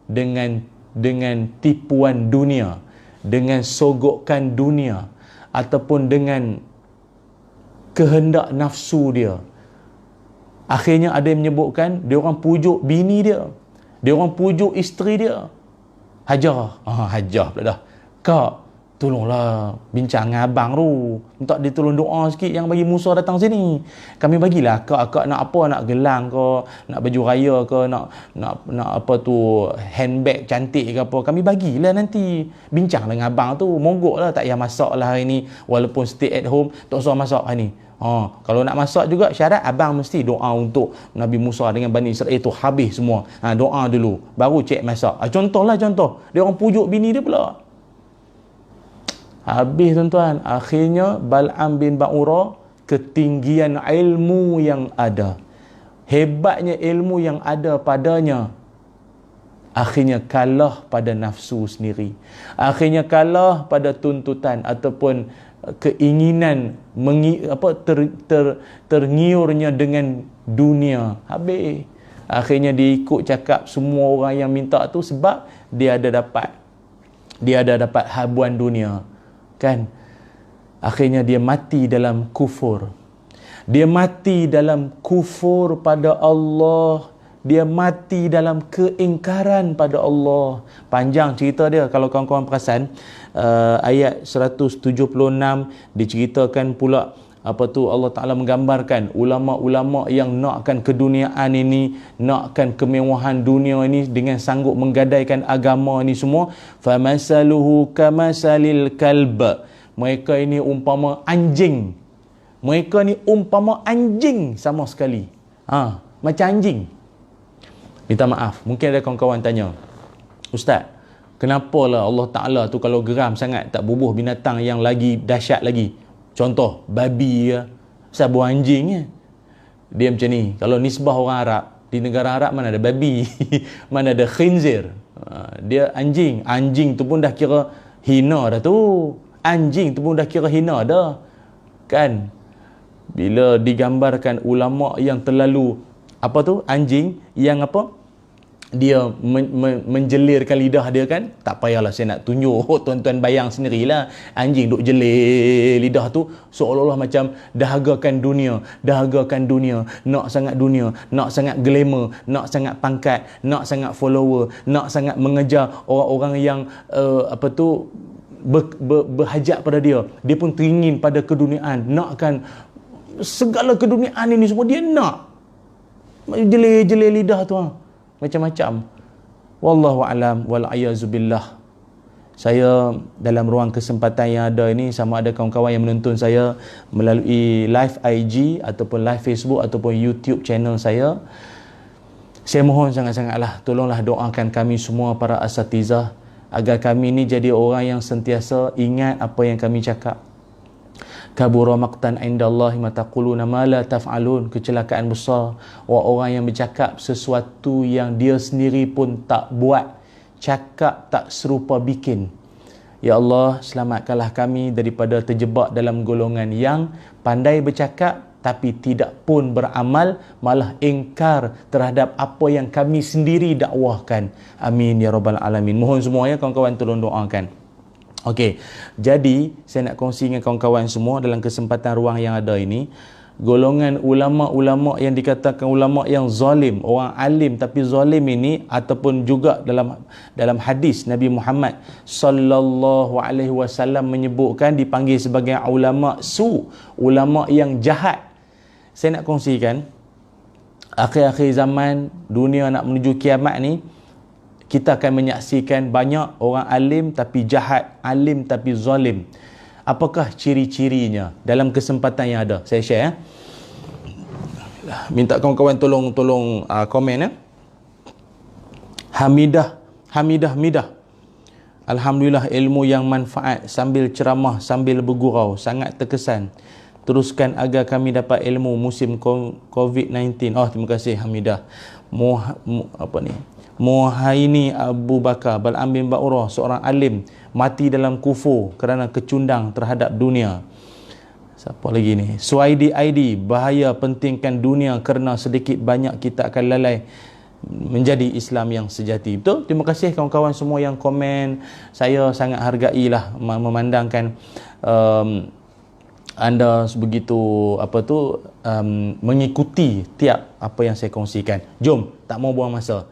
dengan tipuan dunia, dengan sogokkan dunia, ataupun dengan kehendak nafsu dia. Akhirnya ada yang menyebutkan dia orang pujuk bini dia, dia orang pujuk isteri dia. Hajah pula dah. Kak, tolonglah bincang dengan abang tu, minta dia tolong doa sikit yang bagi Musa datang sini. Kami bagilah akak nak apa, nak gelang ke, nak baju raya ke, nak apa tu, handbag cantik ke apa, kami bagilah nanti. Bincang dengan abang tu, monggoklah, tak payah masak lah hari ni, walaupun stay at home tak usah masak hari ni. Kalau nak masak juga syarat abang mesti doa untuk Nabi Musa dengan Bani Israel tu habis semua. Doa dulu baru cek masak. Contoh dia orang pujuk bini dia pula. Habis tuan-tuan, akhirnya Bal'am bin Ba'ura, ketinggian ilmu yang ada, hebatnya ilmu yang ada padanya, akhirnya kalah pada nafsu sendiri, akhirnya kalah pada tuntutan ataupun keinginan tergiurnya dengan dunia. Habis akhirnya dia ikut cakap semua orang yang minta tu sebab dia ada dapat habuan dunia kan. Akhirnya dia mati dalam kufur. Dia mati dalam kufur pada Allah dia mati dalam keingkaran pada Allah. Panjang cerita dia kalau kawan-kawan perasan. Ayat 176 diceritakan pula Allah Ta'ala menggambarkan ulama-ulama yang nakkan keduniaan ini, nakkan kemewahan dunia ini dengan sanggup menggadaikan agama ini semua. Famasaluhu kamasalil kalb. Mereka ini umpama anjing. Mereka ni umpama anjing sama sekali. Macam anjing. Minta maaf, mungkin ada kawan-kawan tanya, Ustaz, kenapalah Allah Ta'ala tu kalau geram sangat tak bubuh binatang yang lagi dahsyat lagi? Contoh, babi ya, sabu anjing ya. Dia macam ni. Kalau nisbah orang Arab, di negara Arab mana ada babi, mana ada khinzir. Dia anjing. Anjing tu pun dah kira hina dah tu. Anjing tu pun dah kira hina dah. Kan? Bila digambarkan ulama yang terlalu anjing yang dia menjelirkan lidah dia kan, tak payahlah saya nak tunjuk, tuan-tuan bayang sendirilah, anjing duk jelir lidah tu seolah-olah macam dahagakan dunia, nak sangat dunia, nak sangat glamour, nak sangat pangkat, nak sangat follower, nak sangat mengejar orang-orang yang berhajat pada dia. Dia pun teringin pada keduniaan, nakkan segala keduniaan ini semua dia nak. Jelir-jelir lidah tu macam-macam. Wallahu alam wal ayazu billah. Saya dalam ruang kesempatan yang ada ini, sama ada kawan-kawan yang menonton saya melalui live IG ataupun live Facebook ataupun YouTube channel saya mohon sangat-sangatlah tolonglah doakan kami semua para asatizah agar kami ini jadi orang yang sentiasa ingat apa yang kami cakap. Kabura maqtan indallahi ma taquluna ma la taf'alun. Kecelakaan besar orang yang bercakap sesuatu yang dia sendiri pun tak buat, cakap tak serupa bikin. Ya Allah, selamatkanlah kami daripada terjebak dalam golongan yang pandai bercakap tapi tidak pun beramal, malah ingkar terhadap apa yang kami sendiri dakwahkan. Amin ya rabbal alamin. Mohon semua ya kawan-kawan tolong doakan. Okey, jadi saya nak kongsi dengan kawan-kawan semua dalam kesempatan ruang yang ada ini, golongan ulama-ulama yang dikatakan ulama yang zalim, orang alim tapi zalim ini, ataupun juga dalam hadis Nabi Muhammad sallallahu alaihi wasallam menyebutkan dipanggil sebagai ulama su, ulama yang jahat. Saya nak kongsikan akhir-akhir zaman dunia nak menuju kiamat ni, kita akan menyaksikan banyak orang alim tapi jahat, alim tapi zalim. Apakah ciri-cirinya? Dalam kesempatan yang ada, saya share. Minta kawan-kawan tolong komen ya. Hamidah. Alhamdulillah, ilmu yang manfaat sambil ceramah, sambil bergurau, sangat terkesan. Teruskan agar kami dapat ilmu musim COVID-19. Terima kasih Hamidah. Muhaini Abu Bakar Bal'am bin Ba'urah, seorang alim, mati dalam kufur kerana kecundang terhadap dunia. Siapa lagi ni? Suaidi Aidi, bahaya pentingkan dunia kerana sedikit banyak kita akan lalai menjadi Islam yang sejati. Betul? Terima kasih kawan-kawan semua yang komen. Saya sangat hargailah memandangkan anda begitu mengikuti tiap apa yang saya kongsikan. Jom, tak mau buang masa.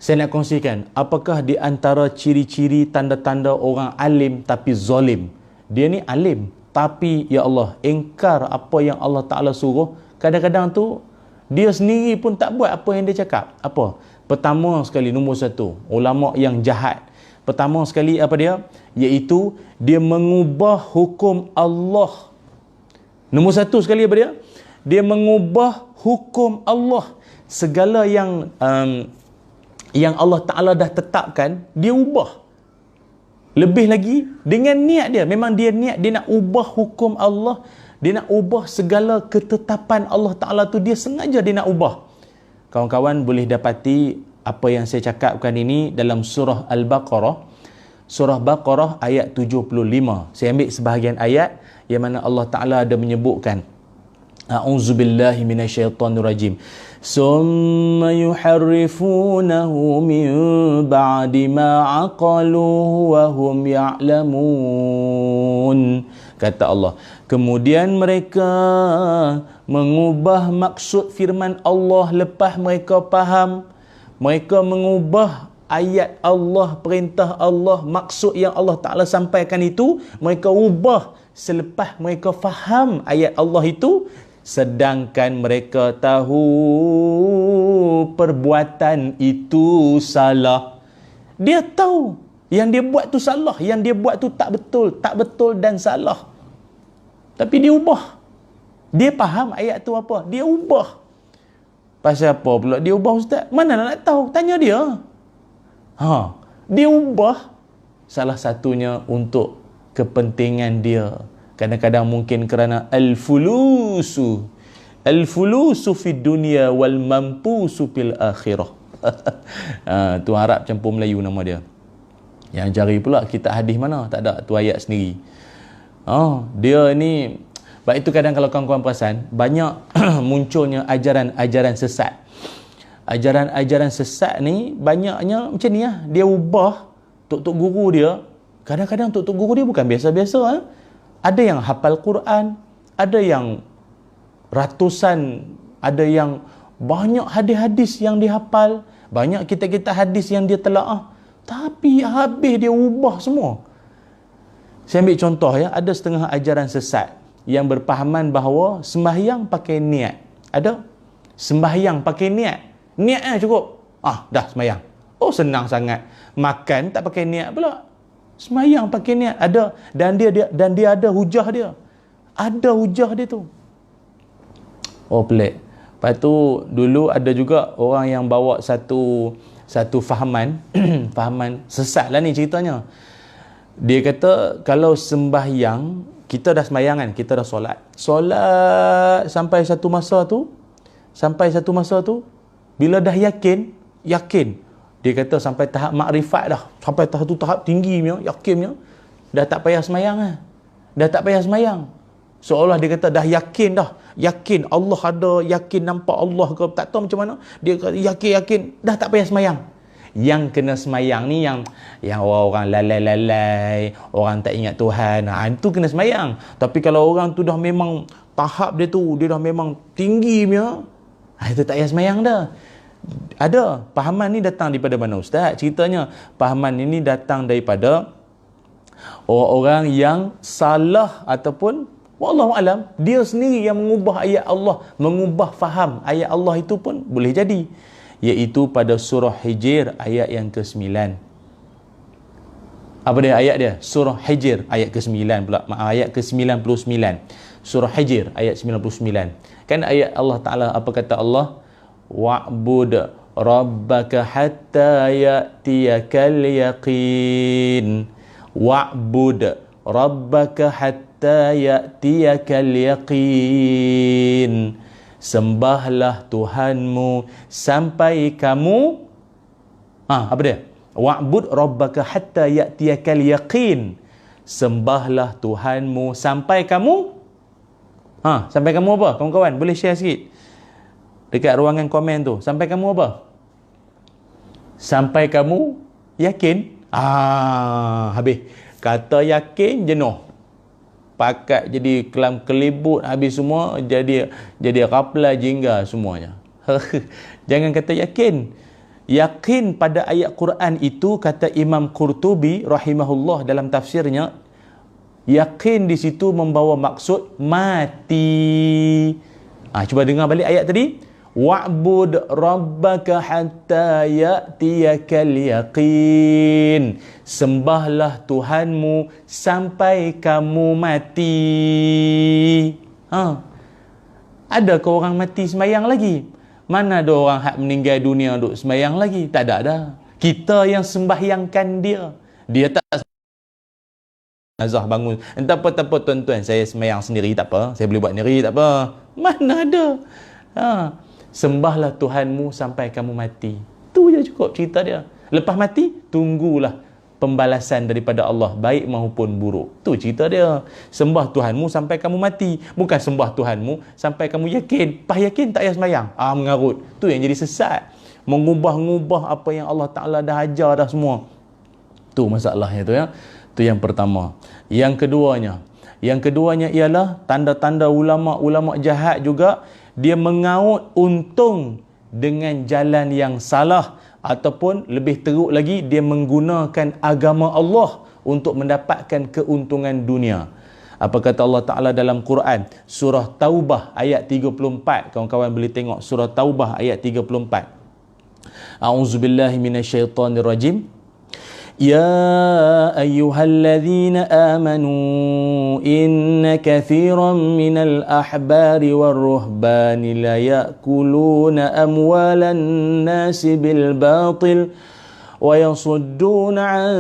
Saya nak kongsikan apakah di antara ciri-ciri tanda-tanda orang alim tapi zalim. Dia ni alim tapi ya Allah ingkar apa yang Allah Ta'ala suruh. Kadang-kadang tu dia sendiri pun tak buat apa yang dia cakap. Apa? Pertama sekali, nombor satu, ulama yang jahat. Pertama sekali apa dia? Iaitu dia mengubah hukum Allah. Nombor satu sekali apa dia? Dia mengubah hukum Allah. Segala yang Allah Ta'ala dah tetapkan, dia ubah. Lebih lagi, dengan niat dia. Memang dia niat, dia nak ubah hukum Allah. Dia nak ubah segala ketetapan Allah Ta'ala tu. Dia sengaja dia nak ubah. Kawan-kawan boleh dapati apa yang saya cakapkan ini dalam surah Al-Baqarah. Surah Baqarah ayat 75. Saya ambil sebahagian ayat yang mana Allah Ta'ala ada menyebutkan. A'udzubillahi minasyaitonirrajim. Summa yuharrifunahu min ba'di ma aqaluhu wa hum ya'lamun. kata Allah. Kemudian mereka mengubah maksud firman Allah lepas mereka faham. Mereka mengubah ayat Allah, perintah Allah, maksud yang Allah Ta'ala sampaikan itu, mereka ubah selepas mereka faham ayat Allah itu, sedangkan mereka tahu perbuatan itu salah. Dia tahu yang dia buat tu salah, yang dia buat tu tak betul dan salah. Tapi dia ubah. Dia faham ayat tu apa, dia ubah. Pasal apa pula dia ubah, ustaz? Mana nak tahu? Tanya dia. Dia ubah salah satunya untuk kepentingan dia. Kadang-kadang mungkin kerana al-fulusu fid dunya wal mampusu fil akhirah. Tu Arab campur Melayu nama dia. Yang cari pula kita hadis mana? Tak ada, tu ayat sendiri. Dia ni, sebab itu kadang kalau kawan-kawan perasan, banyak munculnya ajaran-ajaran sesat. Ajaran-ajaran sesat ni banyaknya macam ni lah. Dia ubah tok-tok guru dia. Kadang-kadang tok-tok guru dia bukan biasa-biasa. Ada yang hafal Quran, ada yang ratusan, ada yang banyak hadis-hadis yang dihafal, banyak kitab-kitab hadis yang dia telaah. Tapi habis dia ubah semua. Saya ambil contoh ya, ada setengah ajaran sesat yang berpahaman bahawa sembahyang pakai niat. Ada? Sembahyang pakai niat. Niatnya cukup. Dah sembahyang. Senang sangat. Makan tak pakai niat pula. Sembahyang pakai niat. Ada. Dan dia ada hujah dia. Ada hujah dia tu. Pelik. Lepas tu dulu ada juga orang yang bawa satu fahaman fahaman sesat lah ni ceritanya. Dia kata kalau sembahyang, kita dah sembahyang kan, kita dah solat sampai satu masa tu bila dah yakin, dia kata sampai tahap makrifat dah, sampai tahap tinggi punya, yakinnya, dah tak payah sembahyang lah. Dah tak payah sembahyang. Seolah dia kata dah yakin Allah ada, yakin nampak Allah ke, tak tahu macam mana. Dia kata yakin, dah tak payah sembahyang. Yang kena sembahyang ni yang orang lalai-lalai, orang tak ingat Tuhan, itu kena sembahyang. Tapi kalau orang tu dah memang tahap dia dah memang tinggi punya, itu tak payah sembahyang dah. Ada pahaman ni datang daripada mana, ustaz? Ceritanya pahaman ini datang daripada orang-orang yang salah, ataupun wallahu alam, dia sendiri yang mengubah ayat Allah, mengubah faham ayat Allah itu pun boleh jadi. Iaitu pada surah Hijr ayat yang ke-9. Apa dia ayat dia? Surah Hijr ayat ke-9 pula. Ayat ke-99. Surah Hijr ayat 99. Kan ayat Allah Ta'ala, apa kata Allah? Wa'bud rabbaka hatta ya'tiyakal yaqin. Wa'bud rabbaka hatta ya'tiyakal yaqin. Sembahlah Tuhanmu sampai kamu apa dia? Wa'bud rabbaka hatta ya'tiyakal yaqin. Sembahlah Tuhanmu sampai kamu sampai kamu apa? Kawan-kawan boleh share sikit dekat ruangan komen tu. Sampai kamu apa? Sampai kamu yakin. Habis kata yakin jenuh, pakat jadi kelam kelibut habis semua, jadi rapla jingga semuanya. Jangan kata yakin. Yakin pada ayat Quran itu, kata Imam Qurtubi rahimahullah dalam tafsirnya, yakin di situ membawa maksud mati. Cuba dengar balik ayat tadi. Wa'bud rabbaka hatta ya'tiyakal yaqin. Sembahlah Tuhanmu sampai kamu mati. Ada ke orang mati sembahyang lagi? Mana ada orang hak meninggal dunia duk sembahyang lagi? Tak ada. Kita yang sembahyangkan dia. Dia tak nazah bangun. Entah apa tuan-tuan, saya sembahyang sendiri tak apa. Saya boleh buat sendiri tak apa. Mana ada. Sembahlah Tuhanmu sampai kamu mati. Itu je cukup cerita dia. Lepas mati, tunggulah pembalasan daripada Allah, baik maupun buruk. Tu cerita dia. Sembah Tuhanmu sampai kamu mati. Bukan sembah Tuhanmu sampai kamu yakin. Yakin tak payah sembahyang. Mengarut. Tu yang jadi sesat. Mengubah-ngubah apa yang Allah Ta'ala dah ajar dah semua. Tu masalahnya tu ya. Tu yang pertama. Yang keduanya, Yang keduanya ialah tanda-tanda ulama-ulama jahat juga, dia mengaut untung dengan jalan yang salah, ataupun lebih teruk lagi, dia menggunakan agama Allah untuk mendapatkan keuntungan dunia. Apa kata Allah Ta'ala dalam Quran? Surah Taubah ayat 34. Kawan-kawan boleh tengok surah Taubah ayat 34. A'udzubillahi minasyaitonirrajim. يا أيها الذين آمنوا إن كثيرا من الأحبار والرهبان ليأكلون أموال الناس بالباطل ويصدون عن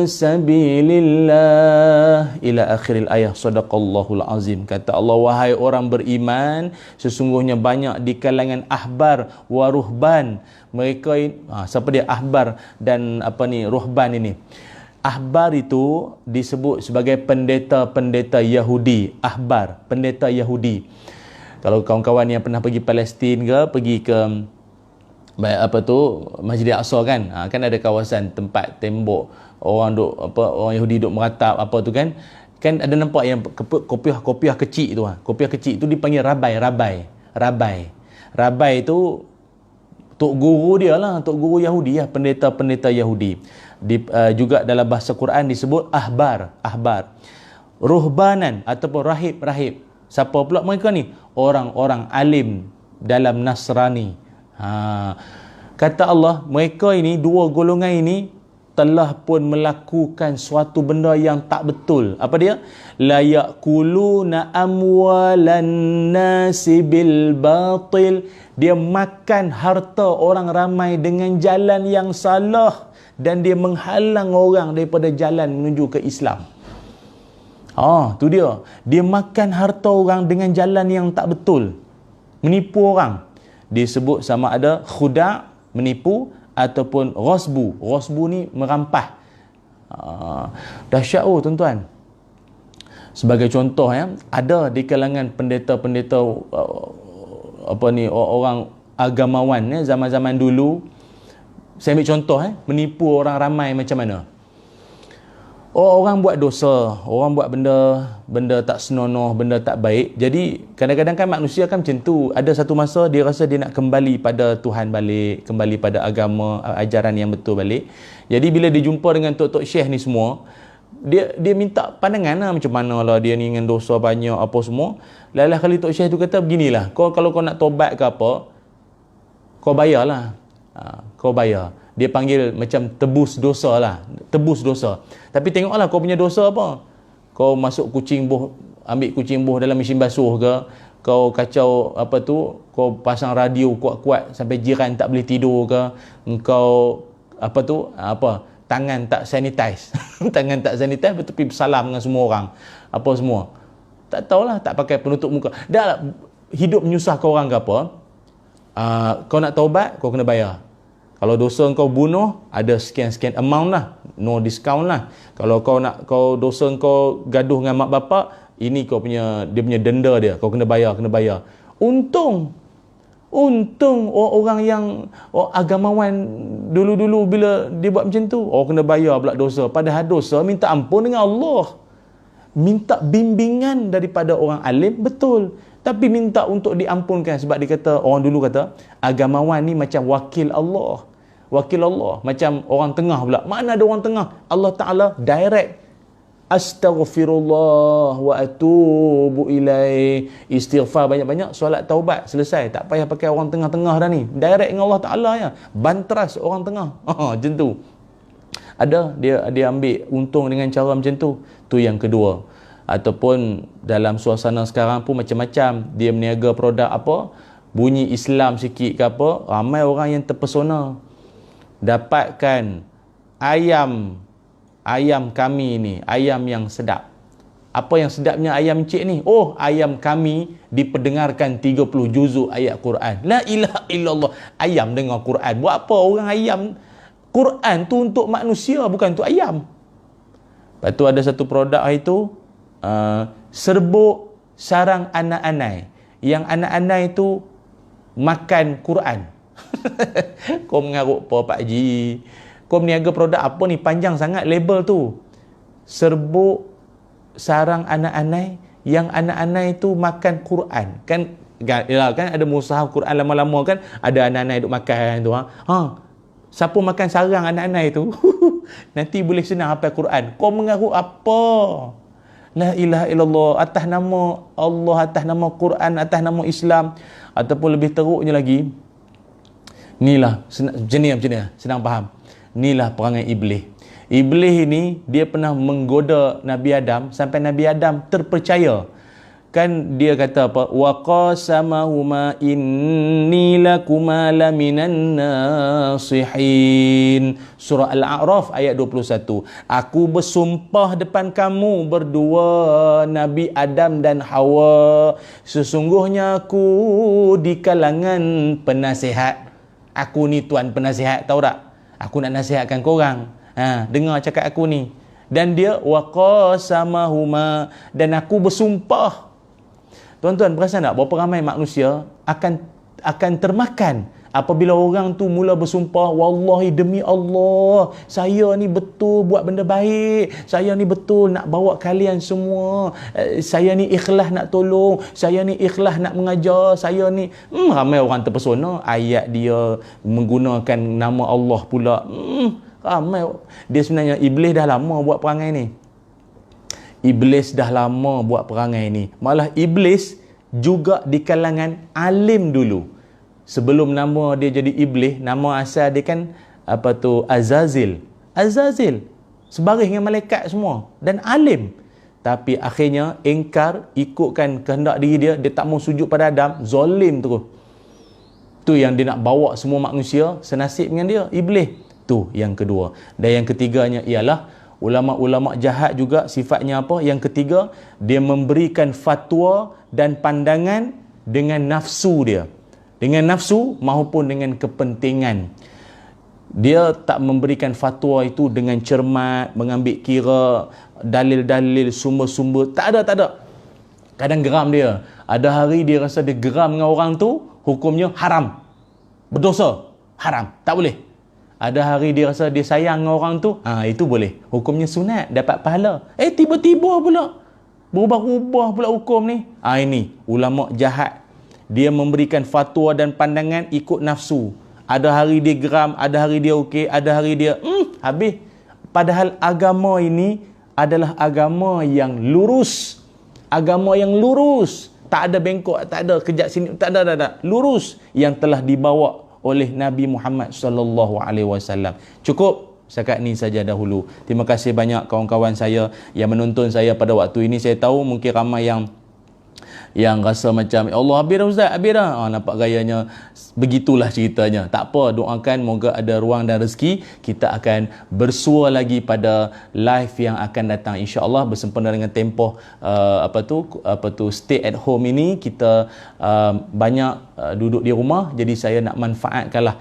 سبيل الله إلى آخر الآية. Sadaqallahul azim. Kata Allah, wahai orang beriman, sesungguhnya banyak di kalangan ahbar wa ruhban. Mereka siapa dia ahbar dan ruhban ini? Ahbar itu disebut sebagai pendeta-pendeta Yahudi. Ahbar, pendeta Yahudi. Kalau kawan-kawan yang pernah pergi Palestin ke, pergi ke Masjid Al-Aqsa kan ada kawasan tempat tembok orang orang Yahudi duk meratap kan ada nampak yang kopiah kecil tu kopiah kecil tu dipanggil rabai itu tok guru dia lah, tok guru Yahudi pendeta-pendeta Yahudi. Juga dalam bahasa Quran disebut ahbar, ruhbanan ataupun rahib. Siapa pula mereka ni? Orang-orang alim dalam Nasrani. Kata Allah, mereka ini, dua golongan ini telah pun melakukan suatu benda yang tak betul. Apa dia? La ya'kuluna amwalan nasi bil batil. Dia makan harta orang ramai dengan jalan yang salah, dan dia menghalang orang daripada jalan menuju ke Islam. Tu dia. Dia makan harta orang dengan jalan yang tak betul, menipu orang. Disebut sama ada khuda', menipu, ataupun ghasbu. Ghasbu ni merampas. Dahsyat tuan-tuan. Sebagai contoh ada di kalangan pendeta-pendeta orang agamawan zaman-zaman dulu. Saya ambil contoh menipu orang ramai macam mana. Orang buat dosa, orang buat benda tak senonoh, benda tak baik. Jadi kadang-kadang kan manusia kan macam tu. Ada satu masa dia rasa dia nak kembali pada Tuhan balik, kembali pada agama, ajaran yang betul balik. Jadi bila dia jumpa dengan tok-tok syekh ni semua, dia minta pandangan macam mana lah dia ni dengan dosa banyak apa semua. Lalah kali tok syekh tu kata beginilah, kalau kau nak tobat ke apa, kau bayarlah. Kau bayar. Dia panggil macam tebus dosa lah. Tebus dosa. Tapi tengoklah kau punya dosa apa. Kau masuk ambil kucing buh dalam mesin basuh ke. Kau kacau kau pasang radio kuat-kuat sampai jiran tak boleh tidur ke. Engkau tangan tak sanitize. Tangan tak sanitize betul pergi bersalam dengan semua orang. Apa semua. Tak tahulah, tak pakai penutup muka. Dah hidup menyusahkan orang ke apa. Kau nak taubat, kau kena bayar. Kalau dosa kau bunuh, ada sekian-sekian amount lah. No discount lah. Kalau kau dosa kau gaduh dengan mak bapak, ini dia punya denda dia. Kau kena bayar. Untung orang yang agamawan dulu-dulu bila dia buat macam tu, kena bayar pula dosa. Padahal dosa minta ampun dengan Allah. Minta bimbingan daripada orang alim, betul. Tapi minta untuk diampunkan, sebab dia kata, orang dulu kata agamawan ni macam wakil Allah. Macam orang tengah pula. Mana ada orang tengah? Allah Ta'ala direct. Astaghfirullah wa atubu ilaih. Istighfar banyak-banyak, solat taubat, selesai. Tak payah pakai orang tengah-tengah dah ni. Direct dengan Allah Ta'ala ya. Bantras orang tengah. Macam tu. Ada dia ambil untung dengan cara macam tu. Tu yang kedua. Ataupun dalam suasana sekarang pun macam-macam. Dia meniaga produk bunyi Islam sikit ke apa, ramai orang yang terpesona. Dapatkan ayam kami ni, ayam yang sedap. Apa yang sedapnya ayam cik ni? Ayam kami diperdengarkan 30 juzuk ayat Quran. La ilaha illallah. Ayam dengar Quran. Buat apa orang ayam? Quran tu untuk manusia, bukan untuk ayam. Lepas tu ada satu produk itu, serbuk sarang anak-anak. Yang anak-anak itu makan Quran. Kau mengarut apa Pak Haji? Kau meniaga produk apa ni? Panjang sangat label tu. Serbuk sarang anak-anak yang anak-anak itu makan Quran. Kan ada mushaf Quran lama-lama kan ada anak-anak duk makan tu. Siapa makan sarang anak-anak itu nanti boleh senang hafal Quran. Kau mengaku apa? La ilaha illallah, atas nama Allah, atas nama Quran, atas nama Islam. Ataupun lebih teruknya lagi, inilah macam ni senang faham. Inilah perangai iblis. Iblis ini dia pernah menggoda Nabi Adam sampai Nabi Adam terpercaya. Kan dia kata apa? Wa qasamahuma inni lakuma laminan nasihin. Surah Al-A'raf ayat 21. Aku bersumpah depan kamu berdua, Nabi Adam dan Hawa, sesungguhnya aku di kalangan penasihat. Aku ni tuan penasihat, tahu tak? Aku nak nasihatkan korang. Dengar cakap aku ni. Dan dia wa qasamahuma, dan aku bersumpah. Tuan-tuan perasan tak berapa ramai manusia akan termakan apabila orang tu mula bersumpah, wallahi demi Allah, saya ni betul buat benda baik, saya ni betul nak bawa kalian semua, saya ni ikhlas nak tolong, saya ni ikhlas nak mengajar, saya ni ramai orang terpesona ayat dia menggunakan nama Allah pula. Ramai dia sebenarnya iblis dah lama buat perangai ni. Iblis dah lama buat perangai ni. Malah iblis juga di kalangan alim dulu. Sebelum nama dia jadi iblis, nama asal dia kan Azazil. Azazil sebaris dengan malaikat semua dan alim. Tapi akhirnya ingkar, ikutkan kehendak diri dia, dia tak mau sujud pada Adam, zalim terus. Tu yang dia nak bawa semua manusia senasib dengan dia, iblis. Tu yang kedua. Dan yang ketiganya ialah ulama-ulama jahat juga sifatnya apa? Yang ketiga, dia memberikan fatwa dan pandangan dengan nafsu dia. Dengan nafsu maupun dengan kepentingan. Dia tak memberikan fatwa itu dengan cermat, mengambil kira dalil-dalil, sumber-sumber. Tak ada. Kadang geram dia. Ada hari dia rasa dia geram dengan orang tu, hukumnya haram. Berdosa. Haram. Tak boleh. Ada hari dia rasa dia sayang dengan orang tu, itu boleh. Hukumnya sunat, dapat pahala. Tiba-tiba pula berubah-ubah pula hukum ni. Ini ulama jahat. Dia memberikan fatwa dan pandangan ikut nafsu. Ada hari dia geram, ada hari dia okey, ada hari dia habis. Padahal agama ini adalah agama yang lurus. Agama yang lurus. Tak ada bengkok, tak ada kejap sini, tak ada. Lurus yang telah dibawa oleh Nabi Muhammad sallallahu alaihi wasallam. Cukup setakat ni saja dahulu. Terima kasih banyak kawan-kawan saya yang menonton saya pada waktu ini. Saya tahu mungkin ramai yang rasa macam Allah habis dah ustaz, habis dah. Nampak gayanya begitulah ceritanya. Tak apa, doakan moga ada ruang dan rezeki kita akan bersua lagi pada live yang akan datang insya-Allah bersempena dengan tempoh stay at home ini. Kita banyak duduk di rumah, jadi saya nak manfaatkanlah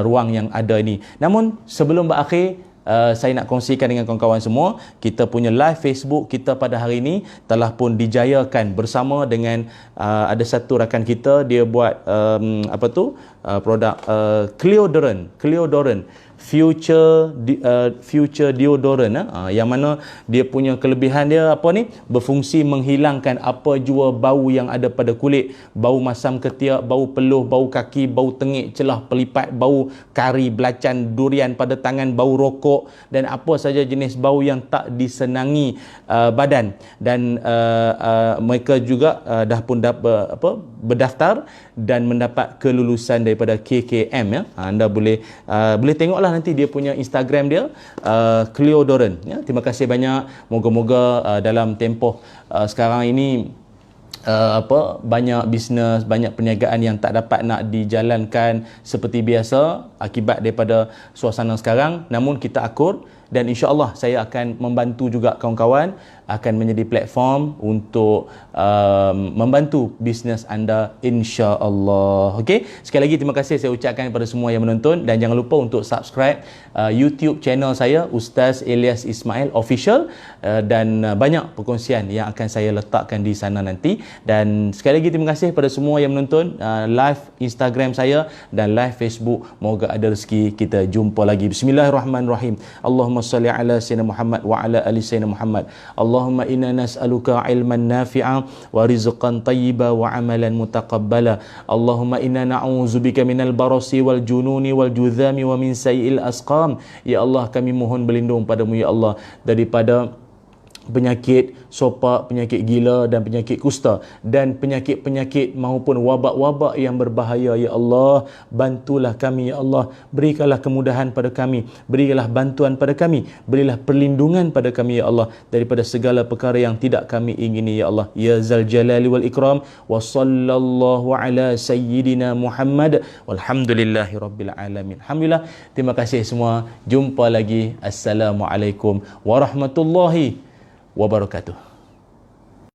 ruang yang ada ini. Namun sebelum berakhir, saya nak kongsikan dengan kawan-kawan semua, kita punya live Facebook kita pada hari ini telah pun dijayakan bersama dengan ada satu rakan kita, dia buat produk Cleodoran future deodorant, yang mana dia punya kelebihan dia berfungsi menghilangkan apa jua bau yang ada pada kulit, bau masam ketiak, bau peluh, bau kaki, bau tengik, celah pelipat, bau kari, belacan, durian pada tangan, bau rokok dan apa saja jenis bau yang tak disenangi badan. Dan mereka juga dah pun berdaftar dan mendapat kelulusan daripada KKM ya. Anda boleh tengoklah nanti dia punya Instagram dia, Cleodoran ya. Terima kasih banyak. Moga-moga dalam tempoh sekarang ini banyak bisnes, banyak perniagaan yang tak dapat nak dijalankan seperti biasa akibat daripada suasana sekarang, namun kita akur dan insya-Allah saya akan membantu juga kawan-kawan, akan menjadi platform untuk membantu bisnes anda insya-Allah. Okey, sekali lagi terima kasih saya ucapkan kepada semua yang menonton dan jangan lupa untuk subscribe YouTube channel saya Ustaz Ilyas Ismail Official, dan banyak perkongsian yang akan saya letakkan di sana nanti. Dan sekali lagi terima kasih kepada semua yang menonton live Instagram saya dan live Facebook. Moga ada rezeki kita jumpa lagi. Bismillahirrahmanirrahim. Allahumma Allahumma salli ala sayyidina Muhammad wa ala ali sayyidina Muhammad. Allahumma inna nas'aluka ilman nafi'a wa rizqan tayyiba wa amalan mutaqabbala. Allahumma inna na'udzubika minal barasi wal jununi wal judhami wa min sayyi'il asqam. Ya Allah, kami mohon berlindung padamu ya Allah daripada penyakit sopak, penyakit gila dan penyakit kusta dan penyakit-penyakit maupun wabak-wabak yang berbahaya ya Allah. Bantulah kami ya Allah, berikanlah kemudahan pada kami, berikanlah bantuan pada kami, berilah perlindungan pada kami ya Allah daripada segala perkara yang tidak kami ingini ya Allah. Ya Zal Jalali wal Ikram. Wa sallallahu ala sayyidina Muhammad walhamdulillahi rabbil alamin. Alhamdulillah, terima kasih semua. Jumpa lagi. Assalamualaikum warahmatullahi wabarakatuh.